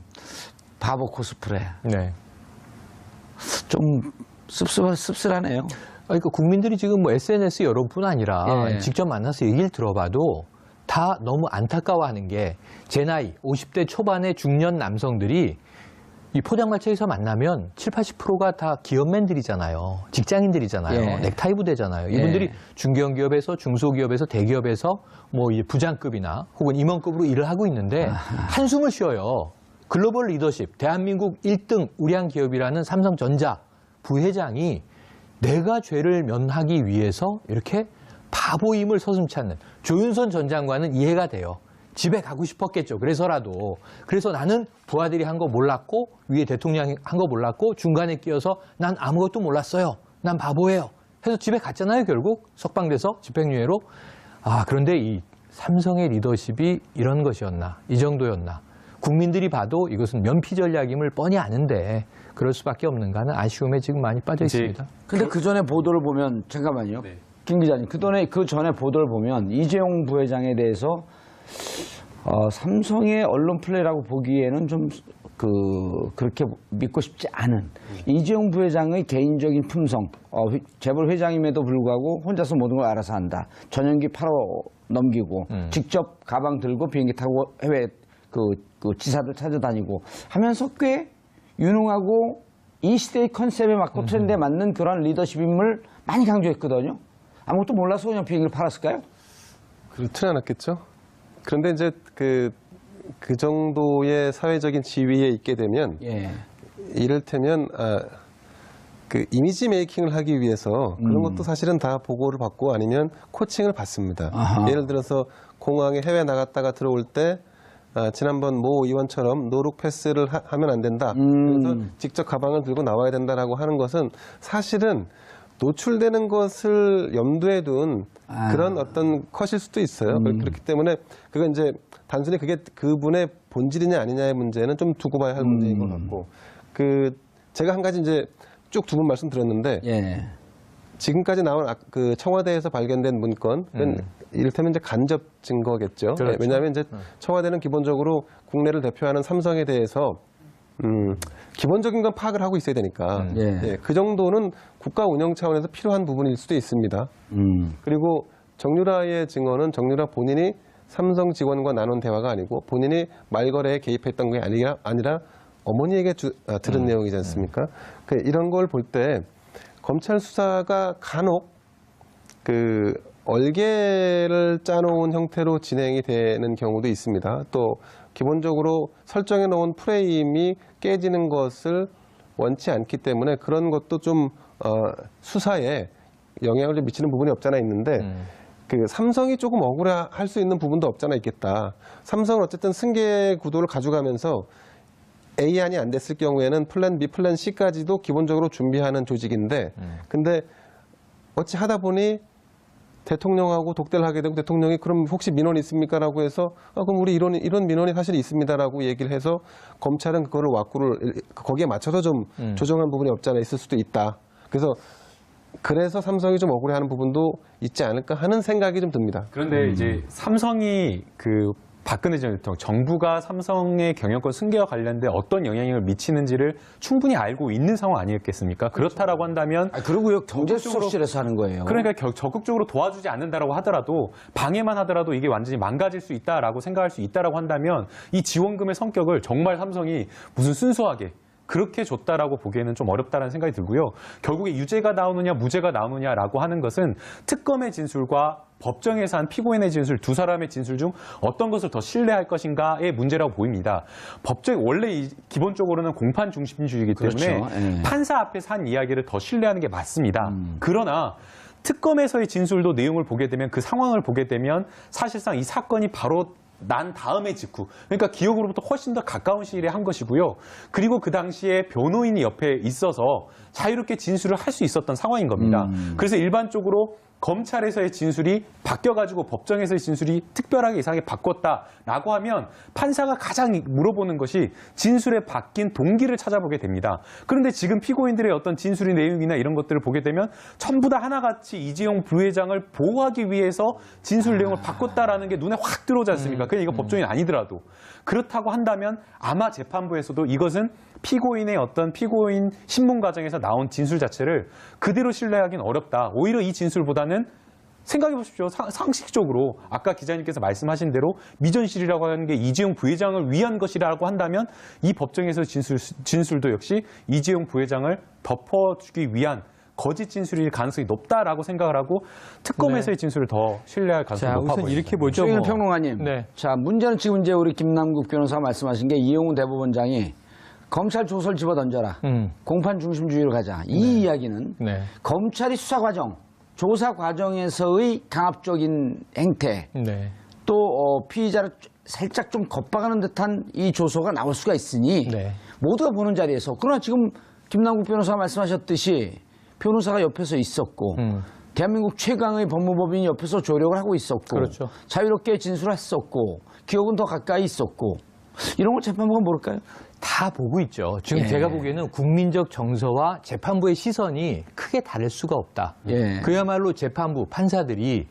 바보 코스프레 네. 좀 씁쓸하네요. 그러니까 국민들이 지금 뭐 SNS 여러뿐 아니라 예. 직접 만나서 얘기를 들어봐도 다 너무 안타까워하는 게 제 나이 50대 초반의 중년 남성들이 이 포장마차에서 만나면 70~80%가 다 기업맨들이잖아요. 직장인들이잖아요. 예. 넥타이 부대잖아요. 이분들이 예. 중견기업에서 중소기업에서 대기업에서 뭐 이 부장급이나 혹은 임원급으로 일을 하고 있는데 한숨을 쉬어요. 글로벌 리더십, 대한민국 1등 우량 기업이라는 삼성전자 부회장이 내가 죄를 면하기 위해서 이렇게 바보임을 서슴지 않는 조윤선 전 장관은 이해가 돼요. 집에 가고 싶었겠죠. 그래서라도. 그래서 나는 부하들이 한 거 몰랐고 위에 대통령이 한 거 몰랐고 중간에 끼어서 난 아무것도 몰랐어요. 난 바보예요. 해서 집에 갔잖아요. 결국 석방돼서 집행유예로. 그런데 이 삼성의 리더십이 이런 것이었나. 이 정도였나. 국민들이 봐도 이것은 면피 전략임을 뻔히 아는데 그럴 수밖에 없는가 하는 아쉬움에 지금 많이 빠져 있습니다. 근데 그 전에 보도를 보면 잠깐만요. 네. 김 기자님, 그 전에 보도를 보면 이재용 부회장에 대해서 삼성의 언론 플레이라고 보기에는 좀 그렇게 믿고 싶지 않은 이재용 부회장의 개인적인 품성, 재벌 회장임에도 불구하고 혼자서 모든 걸 알아서 한다. 전용기 팔아 넘기고 직접 가방 들고 비행기 타고 해외 그 지사들 찾아다니고 하면서 꽤 유능하고 이 시대의 컨셉에 맞고 트렌드에 맞는 그런 리더십임을 많이 강조했거든요. 아무것도 몰라서 그냥 비행기를 팔았을까요? 그렇지는 않았겠죠. 그런데 이제 그 정도의 사회적인 지위에 있게 되면 예. 이를테면 그 이미지 메이킹을 하기 위해서 그런 것도 사실은 다 보고를 받고 아니면 코칭을 받습니다. 아하. 예를 들어서 공항에 해외 나갔다가 들어올 때 지난번 모 의원처럼 노룩 패스를 하면 안 된다. 그래서 직접 가방을 들고 나와야 된다라고 하는 것은 사실은 노출되는 것을 염두에 둔 그런 어떤 컷일 수도 있어요. 그렇기 때문에 그건 이제 단순히 그게 그분의 본질이냐 아니냐의 문제는 좀 두고 봐야 할 문제인 것 같고, 제가 한 가지 이제 쭉 두 분 말씀 드렸는데, 예. 지금까지 나온 그 청와대에서 발견된 문건은 이를테면 이제 간접 증거겠죠. 그렇죠. 왜냐하면 이제 청와대는 기본적으로 국내를 대표하는 삼성에 대해서 기본적인 건 파악을 하고 있어야 되니까 예, 그 정도는 국가 운영 차원에서 필요한 부분일 수도 있습니다. 그리고 정유라의 증언은 정유라 본인이 삼성 직원과 나눈 대화가 아니고 본인이 말거래에 개입했던 게 아니라 어머니에게 들은 내용이지 않습니까? 이런 걸 볼 때 검찰 수사가 간혹 그 얼개를 짜놓은 형태로 진행이 되는 경우도 있습니다. 또 기본적으로 설정해 놓은 프레임이 깨지는 것을 원치 않기 때문에 그런 것도 좀 수사에 영향을 좀 미치는 부분이 없잖아 있는데 그 삼성이 조금 억울할 수 있는 부분도 없잖아 있겠다. 삼성은 어쨌든 승계 구도를 가져가면서 A안이 안 됐을 경우에는 플랜 B, 플랜 C까지도 기본적으로 준비하는 조직인데 근데 어찌 하다 보니 대통령하고 독대를 하게 되고 대통령이 그럼 혹시 민원 있습니까? 라고 해서 그럼 우리 이런 민원이 사실 있습니다라고 얘기를 해서 검찰은 그거를 거기에 맞춰서 좀 조정한 부분이 없잖아 있을 수도 있다. 그래서 삼성이 좀 억울해하는 부분도 있지 않을까 하는 생각이 좀 듭니다. 그런데 이제 삼성이 박근혜 전 대통령, 정부가 삼성의 경영권 승계와 관련된 어떤 영향을 미치는지를 충분히 알고 있는 상황 아니었겠습니까? 그렇다라고 한다면 그리고요, 경제수석실에서 하는 거예요. 그러니까 적극적으로 도와주지 않는다라고 하더라도 방해만 하더라도 이게 완전히 망가질 수 있다라고 생각할 수 있다라고 한다면 이 지원금의 성격을 정말 삼성이 무슨 순수하게 그렇게 줬다라고 보기에는 좀 어렵다는 생각이 들고요. 결국에 유죄가 나오느냐 무죄가 나오느냐라고 하는 것은 특검의 진술과 법정에서 한 피고인의 진술, 두 사람의 진술 중 어떤 것을 더 신뢰할 것인가의 문제라고 보입니다. 법정이 원래 기본적으로는 공판 중심주의이기 때문에 그렇죠. 판사 앞에서 한 이야기를 더 신뢰하는 게 맞습니다. 그러나 특검에서의 진술도 내용을 보게 되면 그 상황을 보게 되면 사실상 이 사건이 바로 난 다음의 직후, 그러니까 기억으로부터 훨씬 더 가까운 시일에 한 것이고요. 그리고 그 당시에 변호인이 옆에 있어서 자유롭게 진술을 할 수 있었던 상황인 겁니다. 그래서 일반적으로 검찰에서의 진술이 바뀌어가지고 법정에서의 진술이 특별하게 이상하게 바꿨다라고 하면 판사가 가장 물어보는 것이 진술에 바뀐 동기를 찾아보게 됩니다. 그런데 지금 피고인들의 어떤 진술의 내용이나 이런 것들을 보게 되면 전부 다 하나같이 이재용 부회장을 보호하기 위해서 진술 내용을 바꿨다라는 게 눈에 확 들어오지 않습니까? 그냥 이거 법조인 아니더라도. 그렇다고 한다면 아마 재판부에서도 이것은 피고인의 어떤 피고인 신문 과정에서 나온 진술 자체를 그대로 신뢰하기는 어렵다. 오히려 이 진술보다는 생각해 보십시오. 상식적으로 아까 기자님께서 말씀하신 대로 미전실이라고 하는 게 이재용 부회장을 위한 것이라고 한다면 이 법정에서 진술도 역시 이재용 부회장을 덮어주기 위한 거짓 진술일 가능성이 높다라고 생각을 하고 특검에서의 진술을 더 신뢰할 가능성이 높아 보입니다. 우선 이렇게 보죠. 최영일 평론가님. 네. 자, 문제는 지금 이제 우리 김남국 변호사가 말씀하신 게 이용우 대법원장이 검찰 조서를 집어던져라. 공판 중심주의로 가자. 이 이야기는 검찰이 수사 과정, 조사 과정에서의 강압적인 행태, 또 피의자를 살짝 좀 겁박하는 듯한 이 조서가 나올 수가 있으니 모두가 보는 자리에서, 그러나 지금 김남국 변호사가 말씀하셨듯이 변호사가 옆에서 있었고 대한민국 최강의 법무법인이 옆에서 조력을 하고 있었고 그렇죠. 자유롭게 진술했었고 기억은 더 가까이 있었고 이런 걸 재판부가 모를까요? 다 보고 있죠. 지금 제가 보기에는 국민적 정서와 재판부의 시선이 크게 다를 수가 없다. 그야말로 재판부, 판사들이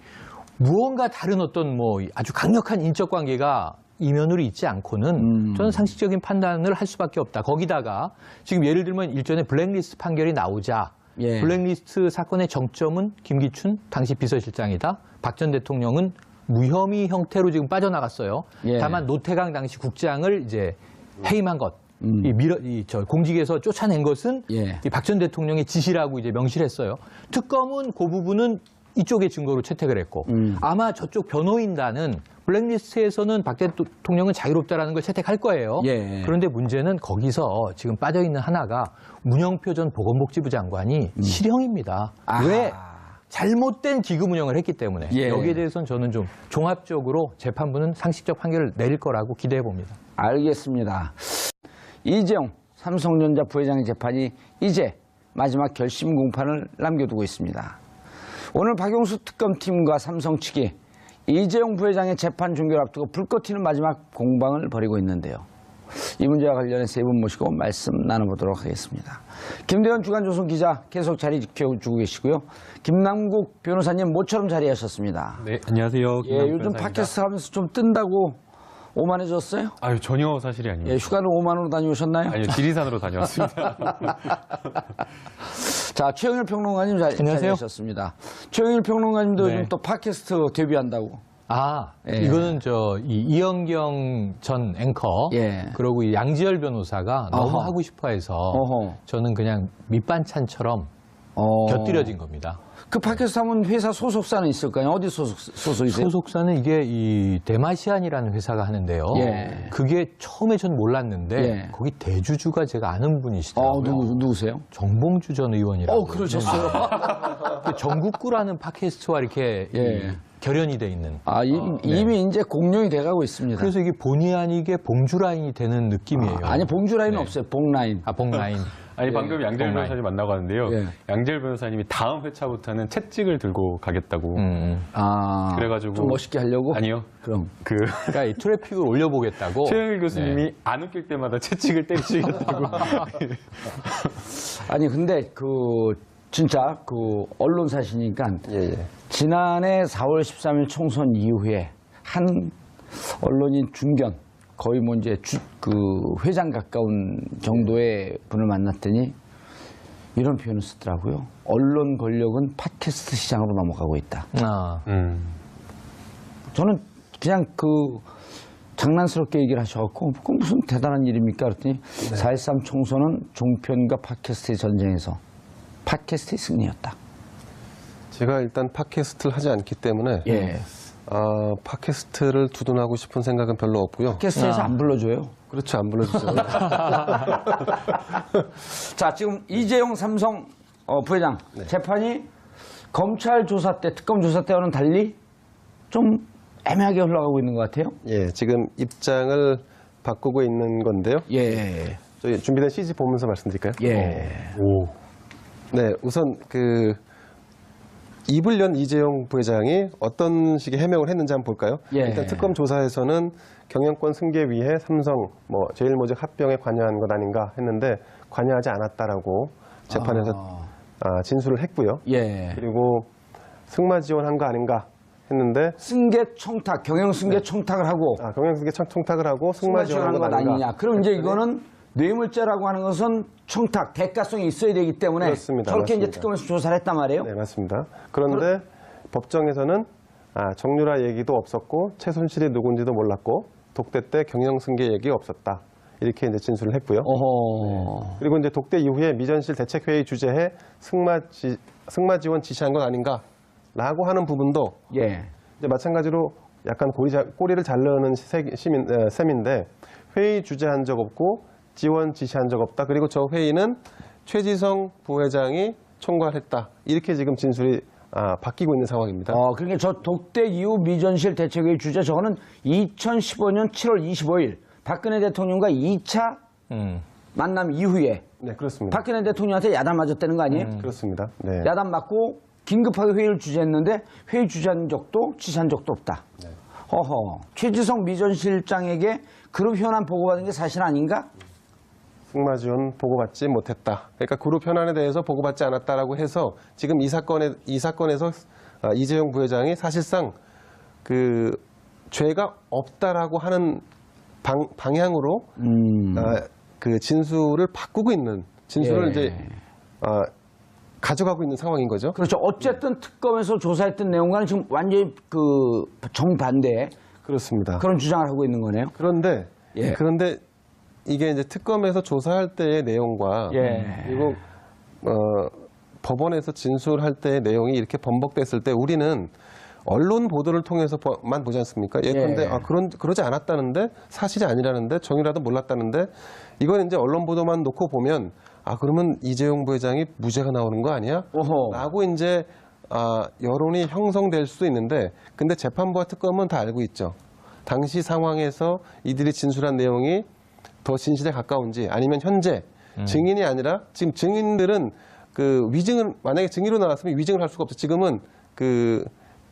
무언가 다른 어떤 아주 강력한 인적 관계가 이면으로 있지 않고는 저는 상식적인 판단을 할 수밖에 없다. 거기다가 지금 예를 들면 일전에 블랙리스트 판결이 나오자 블랙리스트 사건의 정점은 김기춘 당시 비서실장이다. 박 전 대통령은 무혐의 형태로 지금 빠져나갔어요. 다만 노태강 당시 국장을 이제 해임한 것, 공직에서 쫓아낸 것은 이 박 전 대통령의 지시라고 이제 명시를 했어요. 특검은 그 부분은 이쪽의 증거로 채택을 했고 아마 저쪽 변호인단은 블랙리스트에서는 박 대통령은 자유롭다라는 걸 채택할 거예요. 그런데 문제는 거기서 지금 빠져있는 하나가 문영표 전 보건복지부 장관이 실형입니다. 왜? 잘못된 기금 운영을 했기 때문에 여기에 대해서는 저는 좀 종합적으로 재판부는 상식적 판결을 내릴 거라고 기대해 봅니다. 알겠습니다. 이재용 삼성전자 부회장의 재판이 이제 마지막 결심 공판을 남겨두고 있습니다. 오늘 박용수 특검팀과 삼성 측이 이재용 부회장의 재판 종결 앞두고 불꽃 튀는 마지막 공방을 벌이고 있는데요. 이 문제와 관련해 세 분 모시고 말씀 나눠보도록 하겠습니다. 김대현 주간조선 기자 계속 자리 지켜주고 계시고요. 김남국 변호사님 모처럼 자리하셨습니다. 네, 안녕하세요. 예, 요즘 팟캐스트 하면서 좀 뜬다고 오만해졌어요? 아유, 전혀 사실이 아닙니다. 예, 휴가는 오만으로 다녀오셨나요? 아니요, 지리산으로 다녀왔습니다. 자, 최영일 평론가님 안녕하세요. 자리하셨습니다. 최영일 평론가님도 네. 요즘 또 팟캐스트 데뷔한다고. 예. 이거는 이영경 전 앵커, 예. 그리고 이 양지열 변호사가 너무 어허. 하고 싶어 해서 어허. 저는 그냥 밑반찬처럼 곁들여진 겁니다. 그 팟캐스트 하면 회사 소속사는 있을까요? 어디 소속이세요? 소속사는 이게 이 데마시안이라는 회사가 하는데요. 예. 그게 처음에 전 몰랐는데 예. 거기 대주주가 제가 아는 분이시더라고요. 누구세요? 정봉주 전 의원이라고. 그러셨어요. 전국구라는 팟캐스트와 이렇게 예. 결연이 돼 있는. 이미 이제 공룡이 돼가고 있습니다. 그래서 이게 본의 아니게 봉주 라인이 되는 느낌이에요. 아니, 봉주 라인은 네. 없어요. 봉 라인. 봉 라인. 아니, 방금 양재열 정말. 변호사님 만나고 왔는데요. 예. 양재열 변호사님이 다음 회차부터는 채찍을 들고 가겠다고. 그래가지고. 좀 멋있게 하려고? 아니요. 그럼. 그러니까 이 트래픽을 올려보겠다고. 최영일 교수님이 안 웃길 때마다 채찍을 때리시겠다고. 아니, 근데 진짜 언론사시니까 지난해 4월 13일 총선 이후에 한 언론인 중견 거의 이제 회장 가까운 정도의 분을 만났더니 이런 표현을 쓰더라고요. 언론 권력은 팟캐스트 시장으로 넘어가고 있다. 저는 그냥 장난스럽게 얘기를 하셔갖고 그건 무슨 대단한 일입니까? 그랬더니 4.13 총선은 종편과 팟캐스트의 전쟁에서 팟캐스트의 승리였다. 제가 일단 팟캐스트를 하지 않기 때문에 예. 팟캐스트를 두둔하고 싶은 생각은 별로 없고요. 팟캐스트에서 안 불러줘요. 그렇죠, 안 불러주세요. 자, 지금 이재용 삼성 부회장 재판이 검찰 조사 때, 특검 조사 때와는 달리 좀 애매하게 흘러가고 있는 것 같아요. 예, 지금 입장을 바꾸고 있는 건데요. 예. 저희 준비된 CG 보면서 말씀드릴까요? 예. 네, 우선 이불련 이재용 부회장이 어떤 식의 해명을 했는지 한번 볼까요? 예. 일단 특검 조사에서는 경영권 승계 위해 삼성, 제일모직 합병에 관여한 것 아닌가 했는데 관여하지 않았다라고 재판에서 진술을 했고요. 예. 그리고 승마 지원한 거 아닌가 했는데 승계 청탁, 경영 승계 청탁을 하고 경영 승계 청탁을 하고 승마 승마 지원한 지원한 것 것 아닌가. 아니냐. 그럼 이제 이거는 뇌물죄라고 하는 것은 청탁, 대가성이 있어야 되기 때문에 그렇습니다. 저렇게 이제 맞습니다. 특검에서 조사를 했단 말이에요. 네, 맞습니다. 그런데 법정에서는 정유라 얘기도 없었고 최순실이 누군지도 몰랐고 독대 때 경영 승계 얘기 없었다. 이렇게 이제 진술을 했고요. 그리고 이제 독대 이후에 미전실 대책회의 주재해 승마 지원 지시한 건 아닌가라고 하는 부분도 예. 이제 마찬가지로 약간 꼬리를 잘 넣는 셈인데 회의 주재한 적 없고 지원 지시한 적 없다. 그리고 저 회의는 최지성 부회장이 총괄했다. 이렇게 지금 진술이 바뀌고 있는 상황입니다. 그러니까 저 독대 이후 미전실 대책회의 주재 저거는 2015년 7월 25일 박근혜 대통령과 2차 만남 이후에 네, 그렇습니다. 박근혜 대통령한테 야단 맞았다는 거 아니에요? 그렇습니다. 네. 야단 맞고 긴급하게 회의를 주재했는데 회의 주재한 적도 지시한 적도 없다. 네. 최지성 미전실장에게 그룹 현안 보고받은 게 사실 아닌가? 승마 지원 보고받지 못했다. 그러니까 그룹 현안에 대해서 보고받지 않았다라고 해서 지금 이 사건에서 이재용 부회장이 사실상 죄가 없다라고 하는 방향으로 그 진술을 바꾸고 있는 진술을 이제 가져가고 있는 상황인 거죠. 그렇죠. 어쨌든 특검에서 조사했던 내용과는 지금 완전히 정반대의 그렇습니다. 그런 주장을 하고 있는 거네요. 그런데 예. 이게 이제 특검에서 조사할 때의 내용과 그리고 법원에서 진술할 때의 내용이 이렇게 번복됐을 때 우리는 언론 보도를 통해서만 보지 않습니까? 예컨대 그러지 않았다는데 사실이 아니라는데 정유라도 몰랐다는데 이건 이제 언론 보도만 놓고 보면 그러면 이재용 부회장이 무죄가 나오는 거 아니야? 라고 이제 여론이 형성될 수도 있는데 근데 재판부와 특검은 다 알고 있죠. 당시 상황에서 이들이 진술한 내용이 더 진실에 가까운지 아니면 현재 증인이 아니라 지금 증인들은 그 위증은 만약에 증인으로 나왔으면 위증을 할 수가 없죠. 지금은 그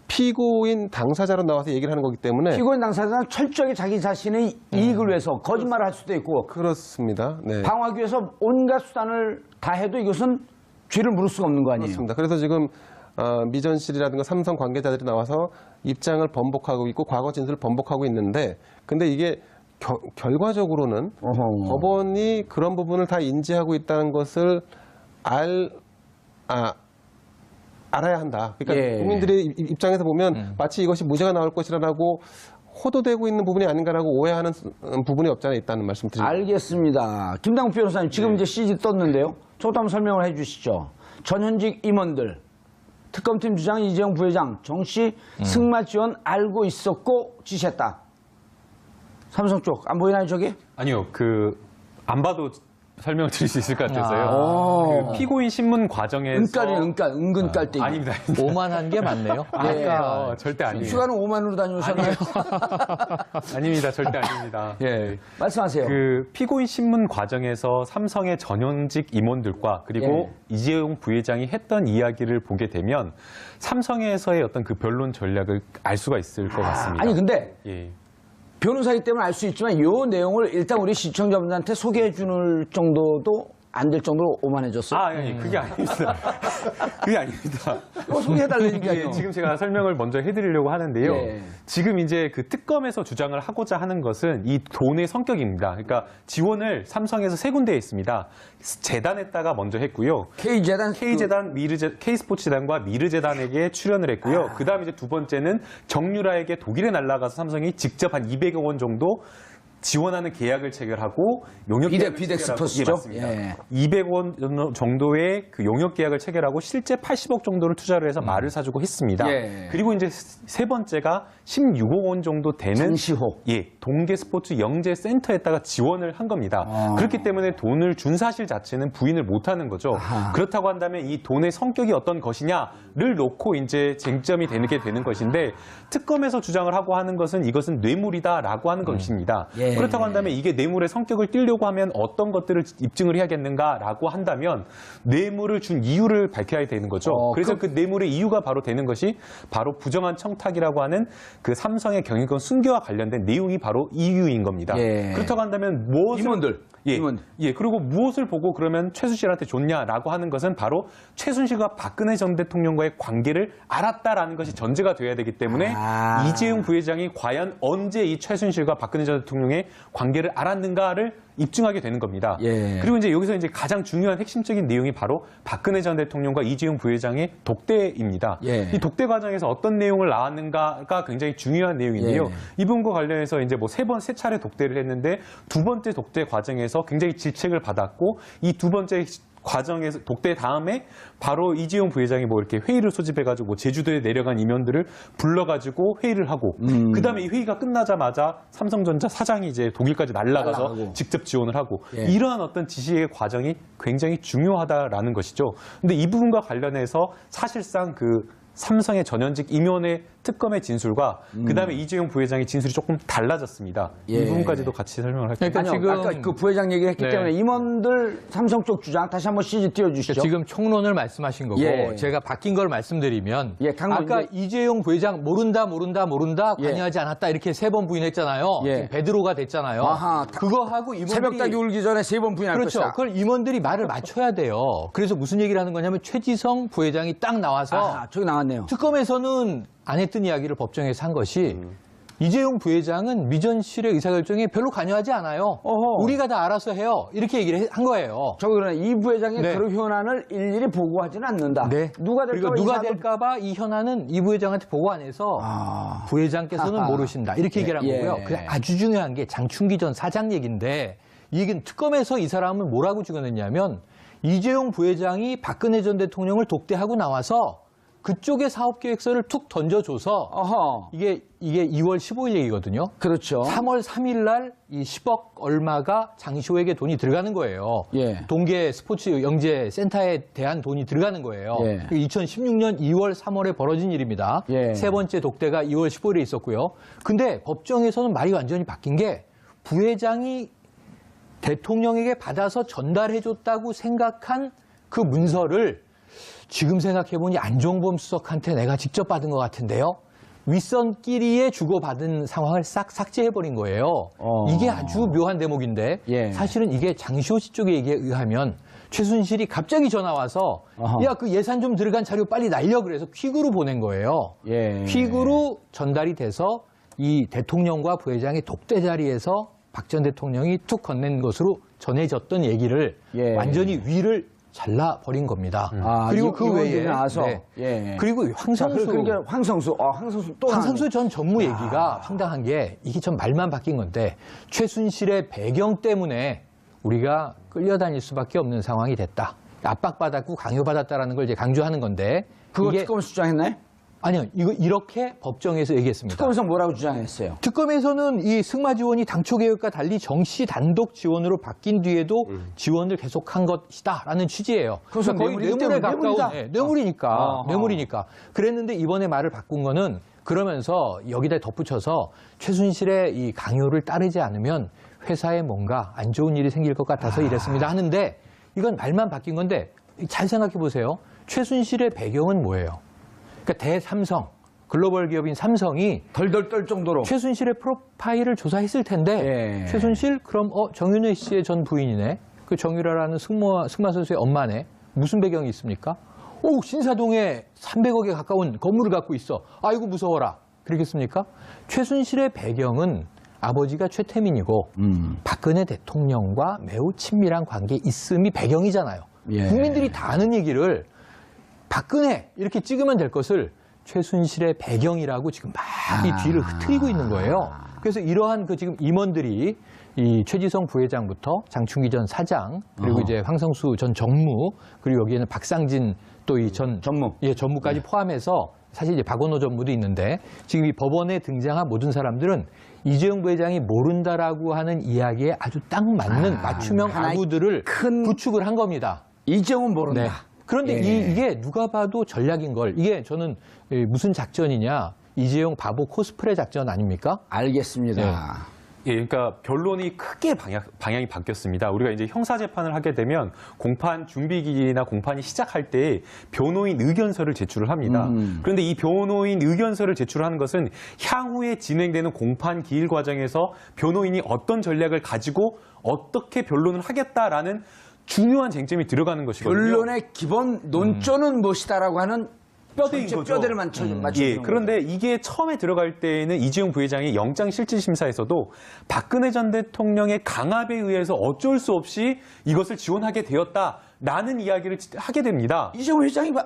피고인 당사자로 나와서 얘기를 하는 거기 때문에 피고인 당사자는 철저하게 자기 자신의 이익을 위해서 거짓말을 할 수도 있고 그렇습니다. 네. 방어하기 위해서 온갖 수단을 다 해도 이것은 죄를 물을 수가 없는 거 아니에요? 그렇습니다. 그래서 지금 미전실이라든가 삼성 관계자들이 나와서 입장을 번복하고 있고 과거 진술을 번복하고 있는데 근데 이게 결과적으로는 법원이 그런 부분을 다 인지하고 있다는 것을 알아야 한다. 그러니까 예. 국민들의 입장에서 보면 마치 이것이 무죄가 나올 것이라고 호도되고 있는 부분이 아닌가라고 오해하는 부분이 없지 않아 있다는 말씀 드립니다. 알겠습니다. 김당국 변호사님 지금 이제 CG 떴는데요. 저것도 한번 설명을 해주시죠. 전현직 임원들 특검팀 주장 이재용 부회장 정씨 승마 지원 알고 있었고 지시했다. 삼성 쪽 안 보이나요 저기? 아니요, 안 봐도 설명을 드릴 수 있을 것 같아서요. 그 피고인 신문 과정에서 은근 깔때기. 아닙니다. 오만한 게 맞네요. 아니요, 절대 아니에요. 휴가는 5만으로 다녀오셨나요? 아닙니다, 절대 아닙니다. 예, 말씀하세요. 그 피고인 신문 과정에서 삼성의 전현직 임원들과 그리고 이재용 부회장이 했던 이야기를 보게 되면 삼성에서의 어떤 그 변론 전략을 알 수가 있을 것 같습니다. 아니 근데 예. 변호사이기 때문에 알 수 있지만 이 내용을 일단 우리 시청자분들한테 소개해 줄 정도도 안 될 정도로 오만해졌어요. 아니, 그게 아닙니다. 그게 아닙니다. 소개해달라니까요. 지금 제가 설명을 먼저 해드리려고 하는데요. 예. 지금 이제 그 특검에서 주장을 하고자 하는 것은 이 돈의 성격입니다. 그러니까 지원을 삼성에서 세 군데에 있습니다. 재단에다가 먼저 했고요. K재단, K스포츠재단과 미르재단에게 출연을 했고요. 그 다음에 이제 두 번째는 정유라에게 독일에 날아가서 삼성이 직접 한 200억 원 정도 지원하는 계약을 체결하고 용역 계약을 비덱스포츠죠? 맞습니다. 예. 200원 정도의 그 용역 계약을 체결하고 실제 80억 정도를 투자를 해서 말을 사주고 했습니다. 예. 그리고 이제 세 번째가 16억 원 정도 되는 장시호. 동계 스포츠 영재 센터에다가 지원을 한 겁니다. 그렇기 때문에 돈을 준 사실 자체는 부인을 못 하는 거죠. 그렇다고 한다면 이 돈의 성격이 어떤 것이냐를 놓고 이제 쟁점이 되는 것인데 특검에서 주장을 하고 하는 것은 이것은 뇌물이다라고 하는 것입니다. 예. 그렇다고 한다면 이게 뇌물의 성격을 띠려고 하면 어떤 것들을 입증을 해야겠는가라고 한다면 뇌물을 준 이유를 밝혀야 되는 거죠. 그래서 그 뇌물의 이유가 바로 되는 것이 바로 부정한 청탁이라고 하는 그 삼성의 경영권 승계와 관련된 내용이 바로 이유인 겁니다. 예. 그렇다고 한다면 무엇을 임원들. 그리고 무엇을 보고 그러면 최순실한테 줬냐라고 하는 것은 바로 최순실과 박근혜 전 대통령과의 관계를 알았다라는 것이 전제가 돼야 되기 때문에 이재용 부회장이 과연 언제 이 최순실과 박근혜 전 대통령의 관계를 알았는가를 입증하게 되는 겁니다. 예. 그리고 이제 여기서 이제 가장 중요한 핵심적인 내용이 바로 박근혜 전 대통령과 이재용 부회장의 독대입니다. 예. 이 독대 과정에서 어떤 내용을 나왔는가가 굉장히 중요한 내용인데요. 예. 이 부분과 관련해서 이제 뭐 세 차례 독대를 했는데 두 번째 독대 과정에서 굉장히 질책을 받았고 이 두 번째 과정에서 독대 다음에 바로 이재용 부회장이 뭐 이렇게 회의를 소집해가지고 제주도에 내려간 임원들을 불러가지고 회의를 하고 그 다음에 이 회의가 끝나자마자 삼성전자 사장이 이제 독일까지 날아가서 직접 지원을 하고 이러한 어떤 지시의 과정이 굉장히 중요하다라는 것이죠. 근데 이 부분과 관련해서 사실상 그 삼성의 전현직 임원의 특검의 진술과 그다음에 이재용 부회장의 진술이 조금 달라졌습니다. 예. 이 부분까지도 같이 설명을 할게요. 그러니까 아니요, 지금 아까 그 부회장 얘기를 했기 네. 때문에 임원들 삼성 쪽 주장 다시 한번 CG 띄워주시죠. 지금 총론을 말씀하신 거고 예. 제가 바뀐 걸 말씀드리면 예, 아까 이재용 부회장 모른다 예. 관여하지 않았다 이렇게 3번 부인했잖아요. 예. 지금 베드로가 됐잖아요. 아하, 그거하고 임원들이 새벽닭이 울기 전에 3번 부인할 그렇죠. 것이다. 그걸 임원들이 말을 맞춰야 돼요. 그래서 무슨 얘기를 하는 거냐면 최지성 부회장이 딱 나와서 저기 나왔네요. 특검에서는 안 했던 이야기를 법정에서 한 것이 이재용 부회장은 미전실의 의사결정에 별로 관여하지 않아요. 어허. 우리가 다 알아서 해요. 이렇게 얘기를 한 거예요. 저기 그러나 이 부회장의 네. 그런 현안을 일일이 보고하지는 않는다. 네. 누가 될까? 그리고 누가 될까봐 이 현안은 이 부회장한테 보고 안 해서 부회장께서는 아하. 모르신다. 이렇게 얘기를 한 예. 거고요. 그냥 아주 중요한 게 장충기 전 사장 얘기인데 이 얘기는 특검에서 이 사람을 뭐라고 찍어냈냐면 이재용 부회장이 박근혜 전 대통령을 독대하고 나와서 그쪽에 사업계획서를 툭 던져줘서 어허. 이게 2월 15일 얘기거든요. 그렇죠. 3월 3일 날 이 10억 얼마가 장시호에게 돈이 들어가는 거예요. 예. 동계 스포츠 영재 센터에 대한 돈이 들어가는 거예요. 예. 2016년 2월, 3월에 벌어진 일입니다. 예. 세 번째 독대가 2월 15일에 있었고요. 근데 법정에서는 말이 완전히 바뀐 게 부회장이 대통령에게 받아서 전달해줬다고 생각한 그 문서를 지금 생각해보니 안종범 수석한테 내가 직접 받은 것 같은데요. 윗선끼리에 주고받은 상황을 싹 삭제해버린 거예요. 이게 아주 묘한 대목인데 예. 사실은 이게 장시호 씨 쪽의 얘기에 의하면 최순실이 갑자기 전화 와서 야, 그 예산 좀 들어간 자료 빨리 날려 그래서 퀵으로 보낸 거예요. 예. 퀵으로 전달이 돼서 이 대통령과 부회장의 독대 자리에서 박 전 대통령이 툭 건넨 것으로 전해졌던 얘기를 예. 완전히 위를 잘라버린 겁니다. 그리고 그 외에 나와서 네. 예. 그리고 황성수 그러니까 황성수 또 황성수 전 전무 얘기가 황당한 게 이게 전 말만 바뀐 건데 최순실의 배경 때문에 우리가 끌려다닐 수밖에 없는 상황이 됐다. 압박받았고 강요받았다라는 걸 이제 강조하는 건데 그거 이게 특검에서 주장했나요? 아니요. 이거 이렇게 법정에서 얘기했습니다. 특검에서 뭐라고 주장했어요? 특검에서는 이 승마 지원이 당초 계획과 달리 정시 단독 지원으로 바뀐 뒤에도 지원을 계속한 것이다라는 취지예요. 그래서 거의 뇌물이기 뇌물에 때문에 가까운 뇌물이니까. 뇌물이니까. 그랬는데 이번에 말을 바꾼 거는 그러면서 여기다 덧붙여서 최순실의 이 강요를 따르지 않으면 회사에 뭔가 안 좋은 일이 생길 것 같아서 이랬습니다 하는데 이건 말만 바뀐 건데 잘 생각해 보세요. 최순실의 배경은 뭐예요? 그러니까 대삼성, 글로벌 기업인 삼성이 덜덜 떨 정도로 최순실의 프로파일을 조사했을 텐데 예. 최순실 그럼 정윤회 씨의 전 부인이네. 그 정유라라는 승마 선수의 엄마네. 무슨 배경이 있습니까? 오, 신사동에 300억에 가까운 건물을 갖고 있어. 아이고 무서워라. 그러겠습니까? 최순실의 배경은 아버지가 최태민이고 박근혜 대통령과 매우 친밀한 관계에 있음이 배경이잖아요. 예. 국민들이 다 아는 얘기를 박근혜 이렇게 찍으면 될 것을 최순실의 배경이라고 지금 막 이 뒤를 흐트리고 있는 거예요. 그래서 이러한 그 지금 임원들이 이 최지성 부회장부터 장충기 전 사장 그리고 이제 황성수 전 정무 그리고 여기에는 박상진 또 이 전 전무까지 포함해서 사실 이제 박원호 전무도 있는데 지금 이 법원에 등장한 모든 사람들은 이재용 부회장이 모른다라고 하는 이야기에 아주 딱 맞는 맞춤형 아구들을 구축을 한 겁니다. 이재용은 모른다. 네. 그런데 이게 누가 봐도 전략인 걸. 이게 저는 무슨 작전이냐. 이재용 바보 코스프레 작전 아닙니까? 알겠습니다. 예, 그러니까 변론이 크게 방향이 바뀌었습니다. 우리가 이제 형사 재판을 하게 되면 공판 준비 기일이나 공판이 시작할 때 변호인 의견서를 제출을 합니다. 그런데 이 변호인 의견서를 제출하는 것은 향후에 진행되는 공판 기일 과정에서 변호인이 어떤 전략을 가지고 어떻게 변론을 하겠다라는 중요한 쟁점이 들어가는 것이거든요. 변론의 기본 논조는 무엇이다라고 하는 뼈대인 거죠. 뼈대를 맞추는 예, 그런데 이게 처음에 들어갈 때에는 이재용 부회장이 영장실질심사에서도 박근혜 전 대통령의 강압에 의해서 어쩔 수 없이 이것을 지원하게 되었다라는 이야기를 하게 됩니다. 이재용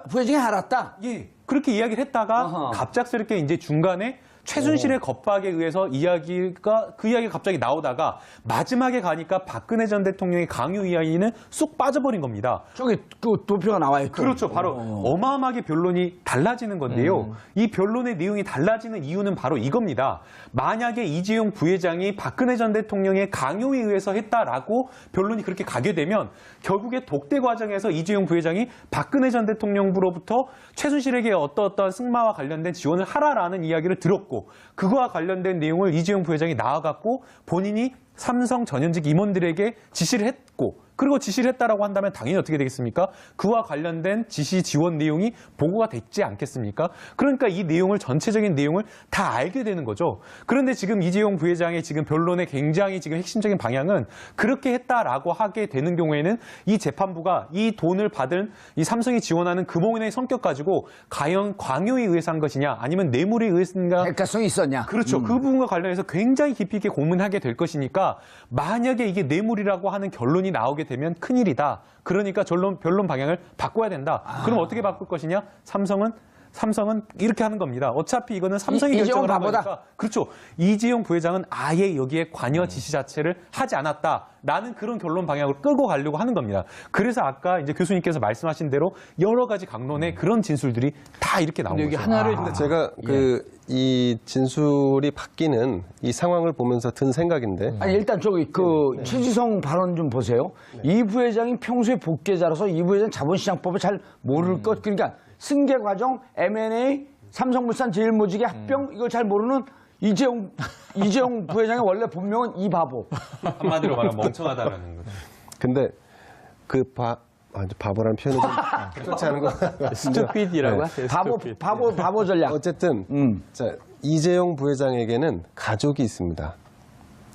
부회장이 알았다. 예, 그렇게 이야기를 했다가 갑작스럽게 이제 중간에 최순실의 겁박에 의해서 그 이야기가 갑자기 나오다가 마지막에 가니까 박근혜 전 대통령의 강요 이야기는 쑥 빠져버린 겁니다. 저기 그 도표가 나와요. 또. 그렇죠. 바로 어마어마하게 변론이 달라지는 건데요. 이 변론의 내용이 달라지는 이유는 바로 이겁니다. 만약에 이재용 부회장이 박근혜 전 대통령의 강요에 의해서 했다라고 변론이 그렇게 가게 되면 결국에 독대 과정에서 이재용 부회장이 박근혜 전 대통령으로부터 최순실에게 어떠한 승마와 관련된 지원을 하라라는 이야기를 들었고 그거와 관련된 내용을 이재용 부회장이 나와갖고 본인이 삼성 전현직 임원들에게 지시를 했고 그리고 지시를 했다라고 한다면 당연히 어떻게 되겠습니까? 그와 관련된 지시 지원 내용이 보고가 됐지 않겠습니까? 그러니까 이 내용을 전체적인 내용을 다 알게 되는 거죠. 그런데 지금 이재용 부회장의 지금 변론의 굉장히 지금 핵심적인 방향은 그렇게 했다라고 하게 되는 경우에는 이 재판부가 이 돈을 받은 이 삼성이 지원하는 금융원의 성격 가지고 과연 광요에 의해서 한 것이냐 아니면 뇌물에 의해서인가 대가성이 있었냐? 그렇죠. 그 부분과 관련해서 굉장히 깊이 있게 고민하게 될 것이니까 만약에 이게 뇌물이라고 하는 결론이 나오게 되면 큰일이다. 그러니까 변론 방향을 바꿔야 된다. 그럼 어떻게 바꿀 것이냐? 삼성은 이렇게 하는 겁니다. 어차피 이거는 삼성이 결정을 한 거니까. 그렇죠. 이재용 부회장은 아예 여기에 관여 지시 자체를 하지 않았다라는 그런 결론 방향으로 끌고 가려고 하는 겁니다. 그래서 아까 이제 교수님께서 말씀하신 대로 여러 가지 강론의 그런 진술들이 다 이렇게 나온 거죠. 하나를 제가 이 진술이 바뀌는 이 상황을 보면서 든 생각인데 아니 일단 저기 최지성 발언 좀 보세요. 이 부회장이 평소에 복계자라서 이 부회장 자본시장법을 잘 모를 것 그러니까 승계 과정, M&A, 삼성물산 제일모직의 합병 이걸 잘 모르는 이재용 부회장의 원래 본명은 이 바보. 한마디로 말하면 멍청하다라는 거죠. 근데 아주 바보라는 표현이 좀 좋지 않은 것 같습니다. 스투피드라고 네. 하세요. 바보 전략. 어쨌든 자, 이재용 부회장에게는 가족이 있습니다.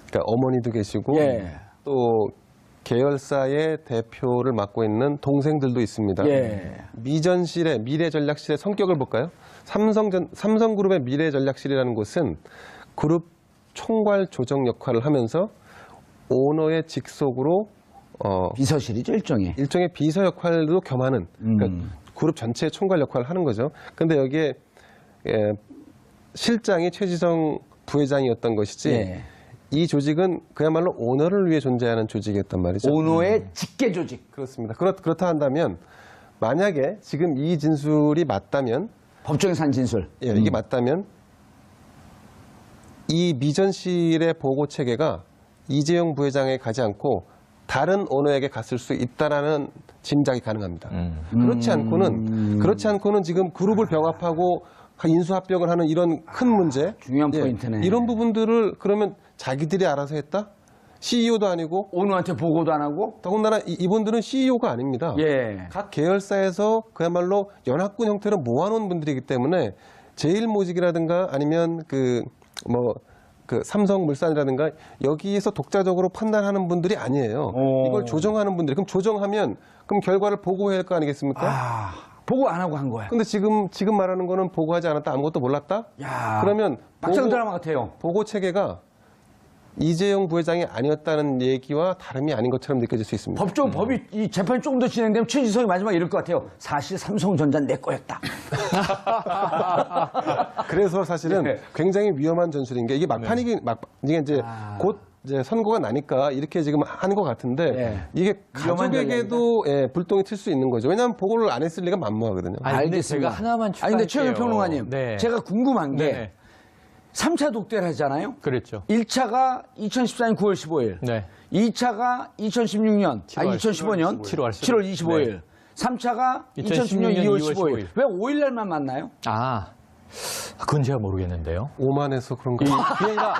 그러니까 어머니도 계시고 예. 또 계열사의 대표를 맡고 있는 동생들도 있습니다. 예. 미전실의 미래전략실의 성격을 볼까요? 삼성그룹의 미래전략실이라는 곳은 그룹 총괄 조정 역할을 하면서 오너의 직속으로 비서실이죠, 일종의 비서 역할도 겸하는 그러니까 그룹 전체의 총괄 역할을 하는 거죠. 근데 여기에 실장이 최지성 부회장이었던 것이지 예. 이 조직은 그야말로 오너를 위해 존재하는 조직이었단 말이죠. 오너의 직계 조직. 그렇습니다. 그렇다 한다면 만약에 지금 이 진술이 맞다면 법정에서 한 진술. 예, 이게 맞다면 이 미전실의 보고 체계가 이재용 부회장에게 가지 않고 다른 오너에게 갔을 수 있다라는 짐작이 가능합니다. 그렇지 않고는 지금 그룹을 병합하고 인수합병을 하는 이런 큰 문제, 중요한 포인트네. 이런 부분들을 그러면 자기들이 알아서 했다? CEO도 아니고 오너한테 보고도 안 하고. 더군다나 이분들은 CEO가 아닙니다. 예. 각 계열사에서 그야말로 연합군 형태로 모아놓은 분들이기 때문에 제일모직이라든가 아니면 그 삼성물산이라든가 여기에서 독자적으로 판단하는 분들이 아니에요. 이걸 조정하는 분들이. 그럼 조정하면 그럼 결과를 보고해야 할 거 아니겠습니까? 보고 안 하고 한 거야. 근데 지금 말하는 거는 보고하지 않았다, 아무것도 몰랐다? 야. 그러면 막장 드라마 같아요. 보고 체계가 이재용 부회장이 아니었다는 얘기와 다름이 아닌 것처럼 느껴질 수 있습니다. 법이 이 재판이 조금 더 진행되면 최지성이 마지막에 이럴 것 같아요. 사실 삼성전자는 내 거였다. 그래서 사실은 네. 굉장히 위험한 전술인 게 이게 이게 이제 곧 이제 선고가 나니까 이렇게 지금 하는 것 같은데 네. 이게 위험한 가족에게도 불똥이 튈 수 있는 거죠. 왜냐하면 보고를 안 했을 리가 만무하거든요. 아니, 근데 알겠습니다. 제가 하나만 아니, 근데 최영일 추가할게요. 평론가님, 네. 제가 궁금한 게 네. 3차 독대를 하잖아요. 그랬죠. 1차가 2014년 9월 15일, 네. 2차가 2016년, 2015년 7월 25일, 네. 3차가 2016년 2월 15일. 왜 5일 날만 만나요? 그건 제가 모르겠는데요. 오만해서 그런가? 그게 아니라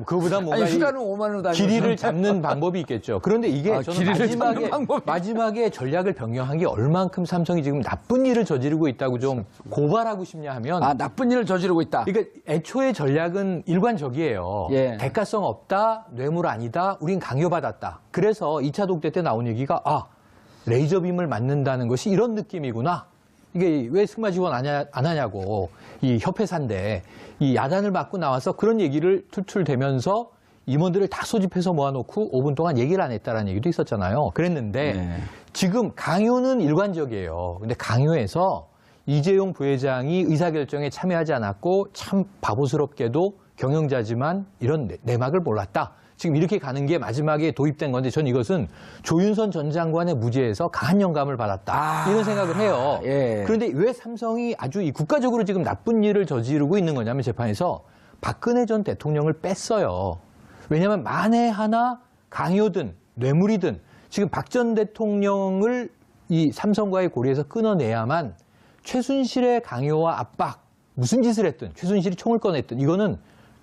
그보다 뭔가 아니, 휴가는 5만 원 다니면서. 길이를 잡는 방법이 있겠죠. 그런데 이게 저는 길이를 잡는 방법이. 마지막에 전략을 변경한 게 얼만큼 삼성이 지금 나쁜 일을 저지르고 있다고 좀 고발하고 싶냐 하면 나쁜 일을 저지르고 있다. 그러니까 애초에 전략은 일관적이에요. 예. 대가성 없다, 뇌물 아니다, 우린 강요받았다. 그래서 2차 독대 때 나온 얘기가 레이저빔을 맞는다는 것이 이런 느낌이구나. 이게 왜 승마 지원 안 하냐고 이 협회사인데 이 야단을 맞고 나와서 그런 얘기를 투출되면서 임원들을 다 소집해서 모아놓고 5분 동안 얘기를 안 했다라는 얘기도 있었잖아요. 그랬는데 네. 지금 강요는 일관적이에요. 근데 강요에서 이재용 부회장이 의사결정에 참여하지 않았고 참 바보스럽게도 경영자지만 이런 내막을 몰랐다. 지금 이렇게 가는 게 마지막에 도입된 건데 전 이것은 조윤선 전 장관의 무죄에서 강한 영감을 받았다. 이런 생각을 해요. 예. 그런데 왜 삼성이 아주 이 국가적으로 지금 나쁜 일을 저지르고 있는 거냐면 재판에서 박근혜 전 대통령을 뺐어요. 왜냐하면 만에 하나 강요든 뇌물이든 지금 박 전 대통령을 이 삼성과의 고리에서 끊어내야만 최순실의 강요와 압박, 무슨 짓을 했든 최순실이 총을 꺼냈든 이거는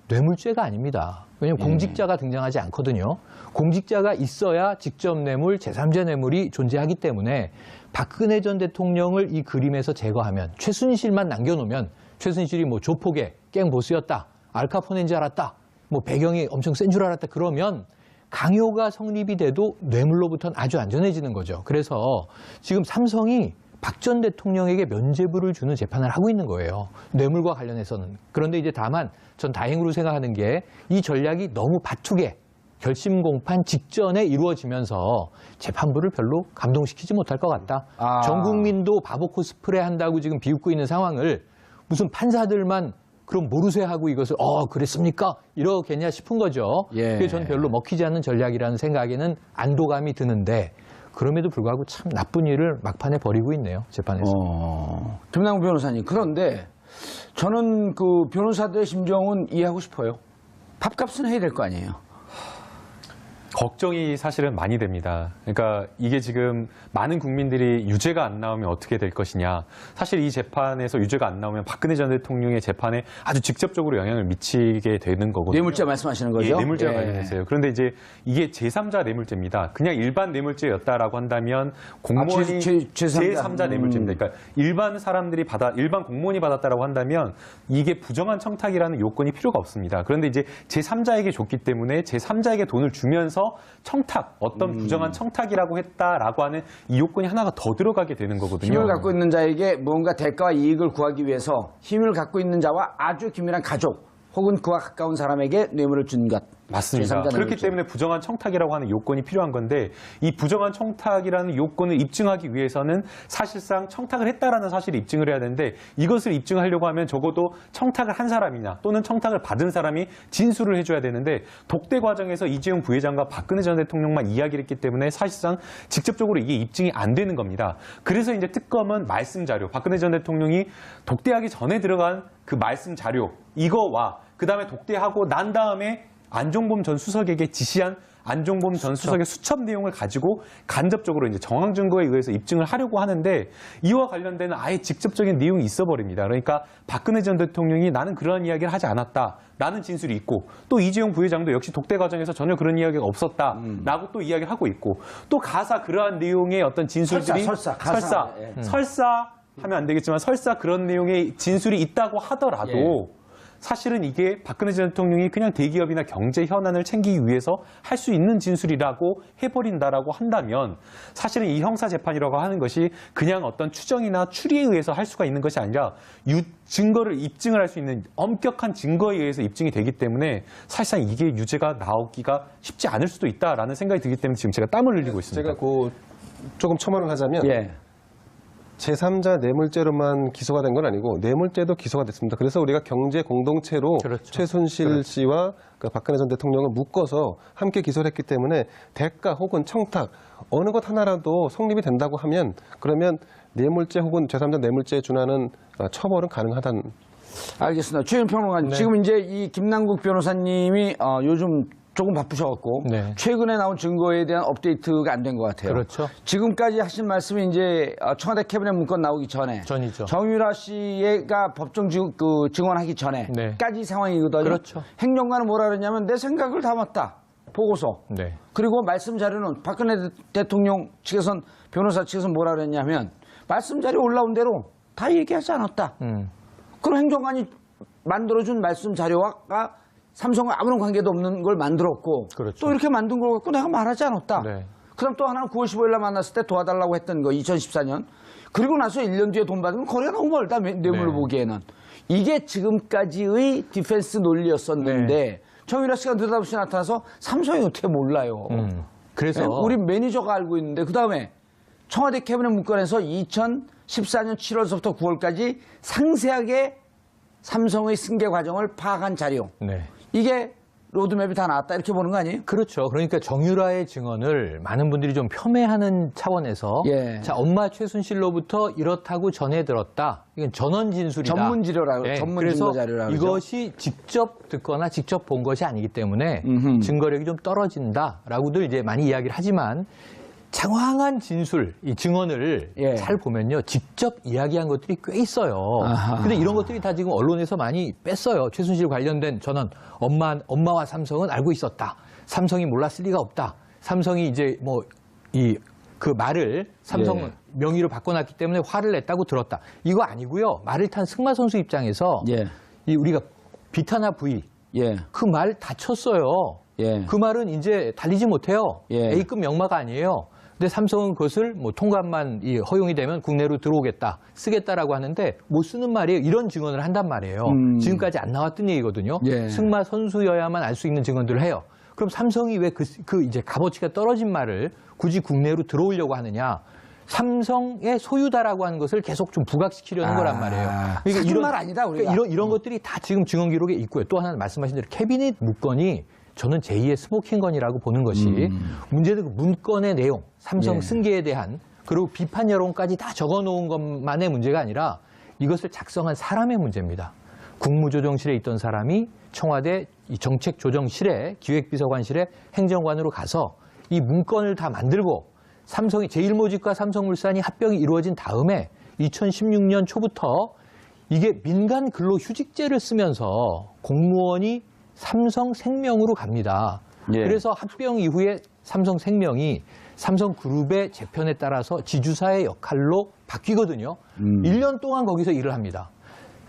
뇌물죄가 아닙니다. 왜냐하면 공직자가 등장하지 않거든요. 공직자가 있어야 직접 뇌물, 제3자 뇌물이 존재하기 때문에 박근혜 전 대통령을 이 그림에서 제거하면 최순실만 남겨놓으면 최순실이 뭐 조폭의 깽보스였다, 알카포네인 줄 알았다, 뭐 배경이 엄청 센 줄 알았다 그러면 강요가 성립이 돼도 뇌물로부터는 아주 안전해지는 거죠. 그래서 지금 삼성이 박 전 대통령에게 면죄부를 주는 재판을 하고 있는 거예요. 뇌물과 관련해서는. 그런데 이제 다만 전 다행으로 생각하는 게 이 전략이 너무 바투게 결심 공판 직전에 이루어지면서 재판부를 별로 감동시키지 못할 것 같다. 전 국민도 바보 코스프레 한다고 지금 비웃고 있는 상황을 무슨 판사들만 그럼 모르쇠 하고 이것을 그랬습니까? 이러겠냐 싶은 거죠. 예. 그래서 저는 별로 먹히지 않는 전략이라는 생각에는 안도감이 드는데 그럼에도 불구하고 참 나쁜 일을 막판에 벌이고 있네요. 재판에서. 김남국 변호사님, 그런데 저는 그 변호사들의 심정은 이해하고 싶어요. 밥값은 해야 될 거 아니에요. 걱정이 사실은 많이 됩니다. 그러니까 이게 지금 많은 국민들이 유죄가 안 나오면 어떻게 될 것이냐. 사실 이 재판에서 유죄가 안 나오면 박근혜 전 대통령의 재판에 아주 직접적으로 영향을 미치게 되는 거거든요. 뇌물죄 말씀하시는 거죠? 예, 뇌물죄와 예. 관련해서요. 그런데 이제 이게 제3자 뇌물죄입니다. 그냥 일반 뇌물죄였다라고 한다면 공무원이 제3자 뇌물죄입니다. 그러니까 일반 사람들이 일반 공무원이 받았다라고 한다면 이게 부정한 청탁이라는 요건이 필요가 없습니다. 그런데 이제 제3자에게 줬기 때문에 제3자에게 돈을 주면서 청탁, 어떤 부정한 청탁이라고 했다라고 하는 이 요건이 하나가 더 들어가게 되는 거거든요. 힘을 갖고 있는 자에게 무언가 대가와 이익을 구하기 위해서 힘을 갖고 있는 자와 아주 긴밀한 가족 혹은 그와 가까운 사람에게 뇌물을 준 것. 맞습니다. 제3자 그렇기 뇌물죄. 때문에 부정한 청탁이라고 하는 요건이 필요한 건데 이 부정한 청탁이라는 요건을 입증하기 위해서는 사실상 청탁을 했다라는 사실을 입증을 해야 되는데 이것을 입증하려고 하면 적어도 청탁을 한 사람이냐 또는 청탁을 받은 사람이 진술을 해줘야 되는데 독대 과정에서 이재용 부회장과 박근혜 전 대통령만 이야기를 했기 때문에 사실상 직접적으로 이게 입증이 안 되는 겁니다. 그래서 이제 특검은 말씀 자료, 박근혜 전 대통령이 독대하기 전에 들어간 그 말씀 자료 이거와 그다음에 독대하고 난 다음에 안종범 전 수석에게 지시한 안종범 전 수석의 수첩 내용을 가지고 간접적으로 이제 정황 증거에 의해서 입증을 하려고 하는데 이와 관련된 아예 직접적인 내용이 있어 버립니다. 그러니까 박근혜 전 대통령이 나는 그러한 이야기를 하지 않았다라는 진술이 있고 또 이재용 부회장도 역시 독대 과정에서 전혀 그런 이야기가 없었다라고 또 이야기를 하고 있고 또 가사 그러한 내용의 어떤 진술들이 설사 하면 안 되겠지만 설사 그런 내용의 진술이 있다고 하더라도 사실은 이게 박근혜 전 대통령이 그냥 대기업이나 경제 현안을 챙기기 위해서 할 수 있는 진술이라고 해버린다라고 한다면 사실은 이 형사재판이라고 하는 것이 그냥 어떤 추정이나 추리에 의해서 할 수가 있는 것이 아니라 증거를 입증을 할 수 있는 엄격한 증거에 의해서 입증이 되기 때문에 사실상 이게 유죄가 나오기가 쉽지 않을 수도 있다라는 생각이 들기 때문에 지금 제가 땀을 흘리고 있습니다. 제가 조금 첨언을 하자면 예. 제3자 뇌물죄로만 기소가 된 건 아니고 뇌물죄도 기소가 됐습니다. 그래서 우리가 경제 공동체로 최순실 씨와 그 박근혜 전 대통령을 묶어서 함께 기소를 했기 때문에 대가 혹은 청탁 어느 것 하나라도 성립이 된다고 하면 그러면 뇌물죄 혹은 제3자 뇌물죄에 준하는 처벌은 가능하다는. 알겠습니다. 최윤 평론가님, 지금 이제 이 김남국 변호사님이 요즘 조금 바쁘셔갖고 최근에 나온 증거에 대한 업데이트가 안 된 것 같아요. 그렇죠. 지금까지 하신 말씀이 이제 청와대 캐비넷 문건 나오기 전이죠. 정유라 씨가 법정 증언하기 전에까지 상황이거든요. 그렇죠. 행정관은 뭐라 그랬냐면 내 생각을 담았다. 보고서. 그리고 말씀 자료는 박근혜 대통령 측에선 변호사 측에선 뭐라 그랬냐면 말씀 자료 올라온 대로 다 얘기하지 않았다. 그럼 행정관이 만들어준 말씀 자료와 삼성과 아무런 관계도 없는 걸 만들었고 또 이렇게 만든 걸 갖고 내가 말하지 않았다. 그럼 또 하나는 9월 15일 날 만났을 때 도와달라고 했던 거 2014년. 그리고 나서 1년 뒤에 돈 받으면 거리가 너무 멀다. 뇌물을 보기에는. 이게 지금까지의 디펜스 논리였었는데 정유라 씨가 느닷없이 나타나서 삼성이 어떻게 몰라요. 그래서 우리 매니저가 알고 있는데 그다음에 청와대 캐비넷 문건에서 2014년 7월서부터 9월까지 상세하게 삼성의 승계 과정을 파악한 자료. 이게 로드맵이 다 나왔다 이렇게 보는 거 아니에요? 그렇죠. 그러니까 정유라의 증언을 많은 분들이 좀 폄훼하는 차원에서 자 엄마 최순실로부터 이렇다고 전해 들었다. 이건 전원 진술이다. 전문 자료라고 전문 증거 자료라고. 이것이 직접 듣거나 직접 본 것이 아니기 때문에 증거력이 좀 떨어진다라고들 이제 많이 이야기를 하지만 장황한 진술, 이 증언을 잘 보면요. 직접 이야기한 것들이 꽤 있어요. 근데 이런 것들이 다 지금 언론에서 많이 뺐어요. 최순실 관련된 전원, 엄마와 삼성은 알고 있었다. 삼성이 몰랐을 리가 없다. 삼성이 이제 그 말을 삼성 명의로 바꿔놨기 때문에 화를 냈다고 들었다. 이거 아니고요. 말을 탄 승마 선수 입장에서 이 우리가 비타나 V 그 말 다쳤어요. 그 말은 이제 달리지 못해요. A급 명마가 아니에요. 근데 삼성은 그것을 통관만 허용이 되면 국내로 들어오겠다, 쓰겠다라고 하는데 못 쓰는 말이에요. 이런 증언을 한단 말이에요. 지금까지 안 나왔던 얘기거든요. 승마 선수여야만 알 수 있는 증언들을 해요. 그럼 삼성이 왜 이제 값어치가 떨어진 말을 굳이 국내로 들어오려고 하느냐? 삼성의 소유다라고 하는 것을 계속 좀 부각시키려는 거란 말이에요. 그러니까 이런 말 아니다 우리가. 이런 것들이 다 지금 증언 기록에 있고요. 또 하나는 말씀하신 대로 캐비닛 문건이 저는 제2의 스모킹건이라고 보는 것이 문제는 그 문건의 내용, 삼성 승계에 대한 그리고 비판 여론까지 다 적어놓은 것만의 문제가 아니라 이것을 작성한 사람의 문제입니다. 국무조정실에 있던 사람이 청와대 이 정책조정실에 기획비서관실에 행정관으로 가서 이 문건을 다 만들고 삼성이 제일모직과 삼성물산이 합병이 이루어진 다음에 2016년 초부터 이게 민간 근로휴직제를 쓰면서 공무원이 삼성생명으로 갑니다. 예. 그래서 합병 이후에 삼성생명이 삼성그룹의 재편에 따라서 지주사의 역할로 바뀌거든요. 1년 동안 거기서 일을 합니다.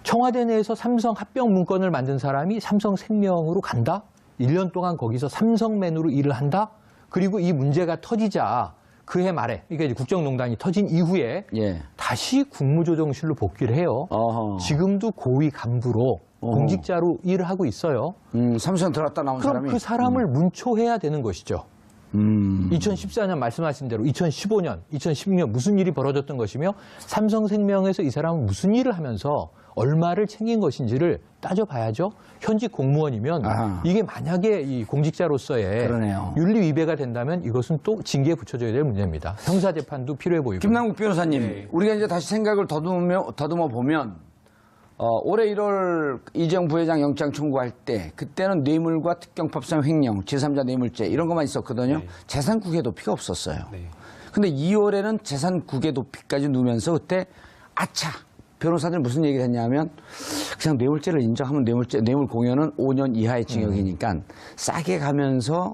청와대 내에서 삼성 합병 문건을 만든 사람이 삼성생명으로 간다? 1년 동안 거기서 삼성맨으로 일을 한다? 그리고 이 문제가 터지자 그해 말에, 그러니까 이제 국정농단이 터진 이후에 예. 다시 국무조정실로 복귀를 해요. 어허. 지금도 고위 간부로 공직자로 일을 하고 있어요. 삼성 들어갔다 나온 그럼 사람이 그 사람을 문초해야 되는 것이죠. 2014년 말씀하신 대로 2015년, 2016년 무슨 일이 벌어졌던 것이며 삼성생명에서 이 사람은 무슨 일을 하면서 얼마를 챙긴 것인지를 따져봐야죠. 현직 공무원이면 아하. 이게 만약에 이 공직자로서의 그러네요. 윤리 위배가 된다면 이것은 또 징계에 붙여줘야 될 문제입니다. 형사재판도 필요해 보이고. 김남국 변호사님, 우리가 이제 다시 생각을 더듬어 보면 올해 1월 이재용 부회장 영장 청구할 때 그때는 뇌물과 특경법상 횡령, 제3자 뇌물죄 이런 것만 있었거든요. 네. 재산 국외 도피가 없었어요. 네. 근데 2월에는 재산 국외 도피까지 누면서 그때 아차 변호사들 무슨 얘기를 했냐면 그냥 뇌물죄를 인정하면 뇌물 공여는 5년 이하의 징역이니까 싸게 가면서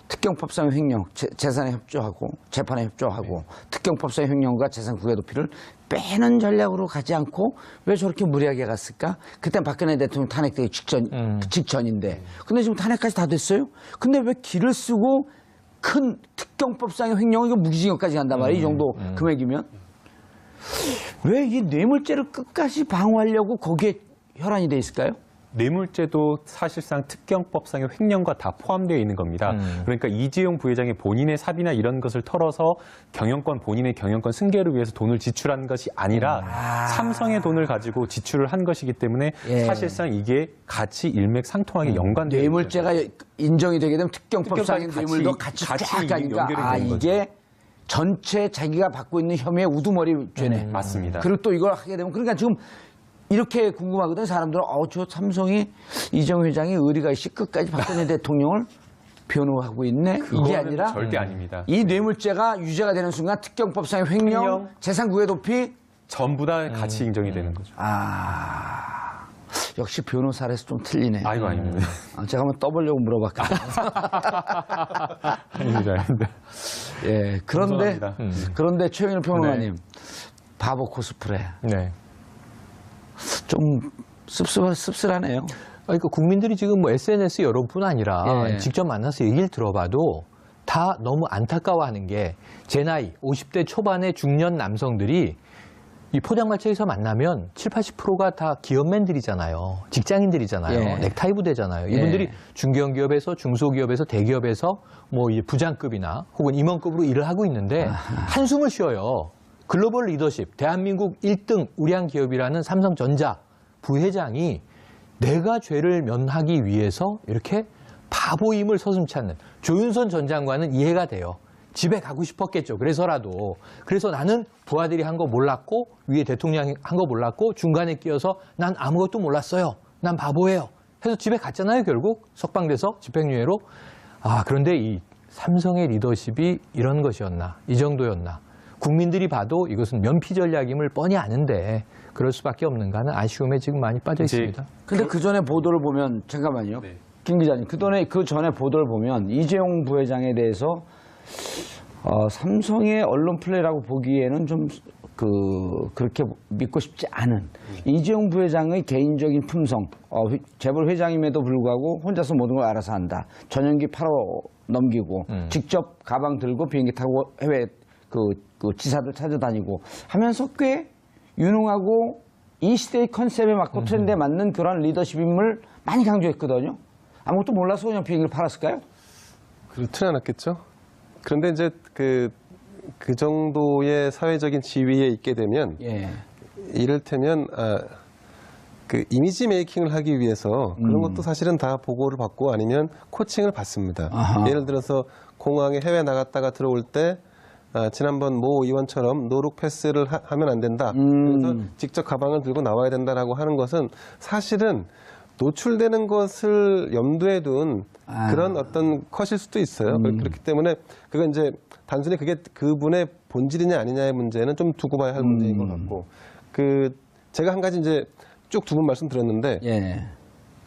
특경법상 횡령, 재산에 협조하고 재판에 협조하고 특경법상 횡령과 재산 국외 도피를 빼는 전략으로 가지 않고 왜 저렇게 무리하게 갔을까? 그땐 박근혜 대통령 탄핵되기 직전인데 근데 지금 탄핵까지 다 됐어요? 근데 왜 길을 쓰고 큰 특경법상의 횡령 이거 무기징역까지 간단 말이에요. 이 정도 금액이면 왜 이 뇌물죄를 끝까지 방어하려고 거기에 혈안이 돼 있을까요? 뇌물죄도 사실상 특경법상의 횡령과 다 포함되어 있는 겁니다. 그러니까 이재용 부회장이 본인의 사비나 이런 것을 털어서 본인의 경영권 승계를 위해서 돈을 지출한 것이 아니라 삼성의 돈을 가지고 지출을 한 것이기 때문에 예. 사실상 이게 같이 일맥상통하게 연관되어 있는 뇌물죄가 인정이 되게 되면 특경법상의 특경법상의 뇌물도 같이 쫙 가니까 연결이 되는 거죠. 이게 전체 자기가 받고 있는 혐의의 우두머리 죄네. 맞습니다. 그리고 또 이걸 하게 되면 그러니까 지금 이렇게 궁금하거든요. 사람들은 저 삼성이 이재용 회장이 의리가 있이 끝까지 박근혜 대통령을 변호하고 있네. 이게 그거는 아니라 절대 아닙니다. 이 뇌물죄가 유죄가 되는 순간 특경법상의 횡령, 재산 국외 도피 전부 다 같이 인정이 되는 거죠. 역시 변호사라서 좀 틀리네. 아이고 아닙니다. 제가 한번 떠보려고 물어봤거든요. 아닙니다. 예, 그런데 겸손합니다. 그런데 최영일 평론가님 바보 코스프레 네. 좀 씁쓸하네요. 그러니까 국민들이 지금 뭐 SNS 여론뿐 아니라 예. 직접 만나서 얘기를 들어봐도 다 너무 안타까워하는 게 제 나이 50대 초반의 중년 남성들이 이 포장마차에서 만나면 7, 80%가 다 기업맨들이잖아요. 직장인들이잖아요. 예. 넥타이 부대잖아요. 이분들이 예. 중견기업에서 중소기업에서 대기업에서 뭐 이 부장급이나 혹은 임원급으로 일을 하고 있는데 한숨을 쉬어요. 글로벌 리더십, 대한민국 1등 우량 기업이라는 삼성전자 부회장이 내가 죄를 면하기 위해서 이렇게 바보임을 서슴지 않는 조윤선 전 장관은 이해가 돼요. 집에 가고 싶었겠죠. 그래서라도. 그래서 나는 부하들이 한 거 몰랐고 위에 대통령이 한 거 몰랐고 중간에 끼어서 난 아무것도 몰랐어요. 난 바보예요. 해서 집에 갔잖아요. 결국 석방돼서 집행유예로. 그런데 이 삼성의 리더십이 이런 것이었나. 이 정도였나. 국민들이 봐도 이것은 면피 전략임을 뻔히 아는데 그럴 수밖에 없는가 하는 아쉬움에 지금 많이 빠져 있습니다. 근데 그 전에 보도를 보면 잠깐만요. 네. 김 기자님, 그 전에 보도를 보면 이재용 부회장에 대해서 삼성의 언론 플레이라고 보기에는 좀 그렇게 믿고 싶지 않은 이재용 부회장의 개인적인 품성, 재벌 회장임에도 불구하고 혼자서 모든 걸 알아서 한다. 전용기 팔아 넘기고 직접 가방 들고 비행기 타고 해외 그 지사들 찾아다니고 하면서 꽤 유능하고 이 시대의 컨셉에 맞고 트렌드에 맞는 그런 리더십임을 많이 강조했거든요. 아무것도 몰라서 그냥 비행기를 팔았을까요? 그렇지는 않았겠죠. 그런데 이제 그 정도의 사회적인 지위에 있게 되면 예. 이를테면 그 이미지 메이킹을 하기 위해서 그런 것도 사실은 다 보고를 받고 아니면 코칭을 받습니다. 아하. 예를 들어서 공항에 해외 나갔다가 들어올 때 지난번 모 의원처럼 노룩 패스를 하면 안 된다. 그래서 직접 가방을 들고 나와야 된다라고 하는 것은 사실은 노출되는 것을 염두에 둔 그런 어떤 컷일 수도 있어요. 그렇기 때문에 그건 이제 단순히 그게 그분의 본질이냐 아니냐의 문제는 좀 두고 봐야 할 문제인 것 같고, 제가 한 가지 이제 쭉 두 분 말씀 드렸는데, 예.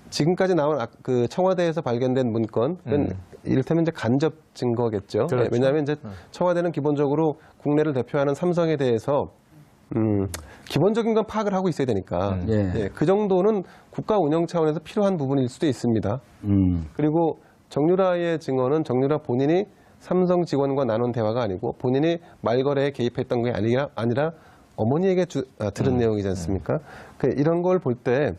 지금까지 나온 그 청와대에서 발견된 문건은 이를테면 이제 간접 증거겠죠. 그렇죠. 왜냐하면 이제 청와대는 기본적으로 국내를 대표하는 삼성에 대해서 기본적인 건 파악을 하고 있어야 되니까 예, 그 정도는 국가 운영 차원에서 필요한 부분일 수도 있습니다. 그리고 정유라의 증언은 정유라 본인이 삼성 직원과 나눈 대화가 아니고 본인이 말거래에 개입했던 게 아니라 어머니에게 들은 내용이지 않습니까? 이런 걸 볼 때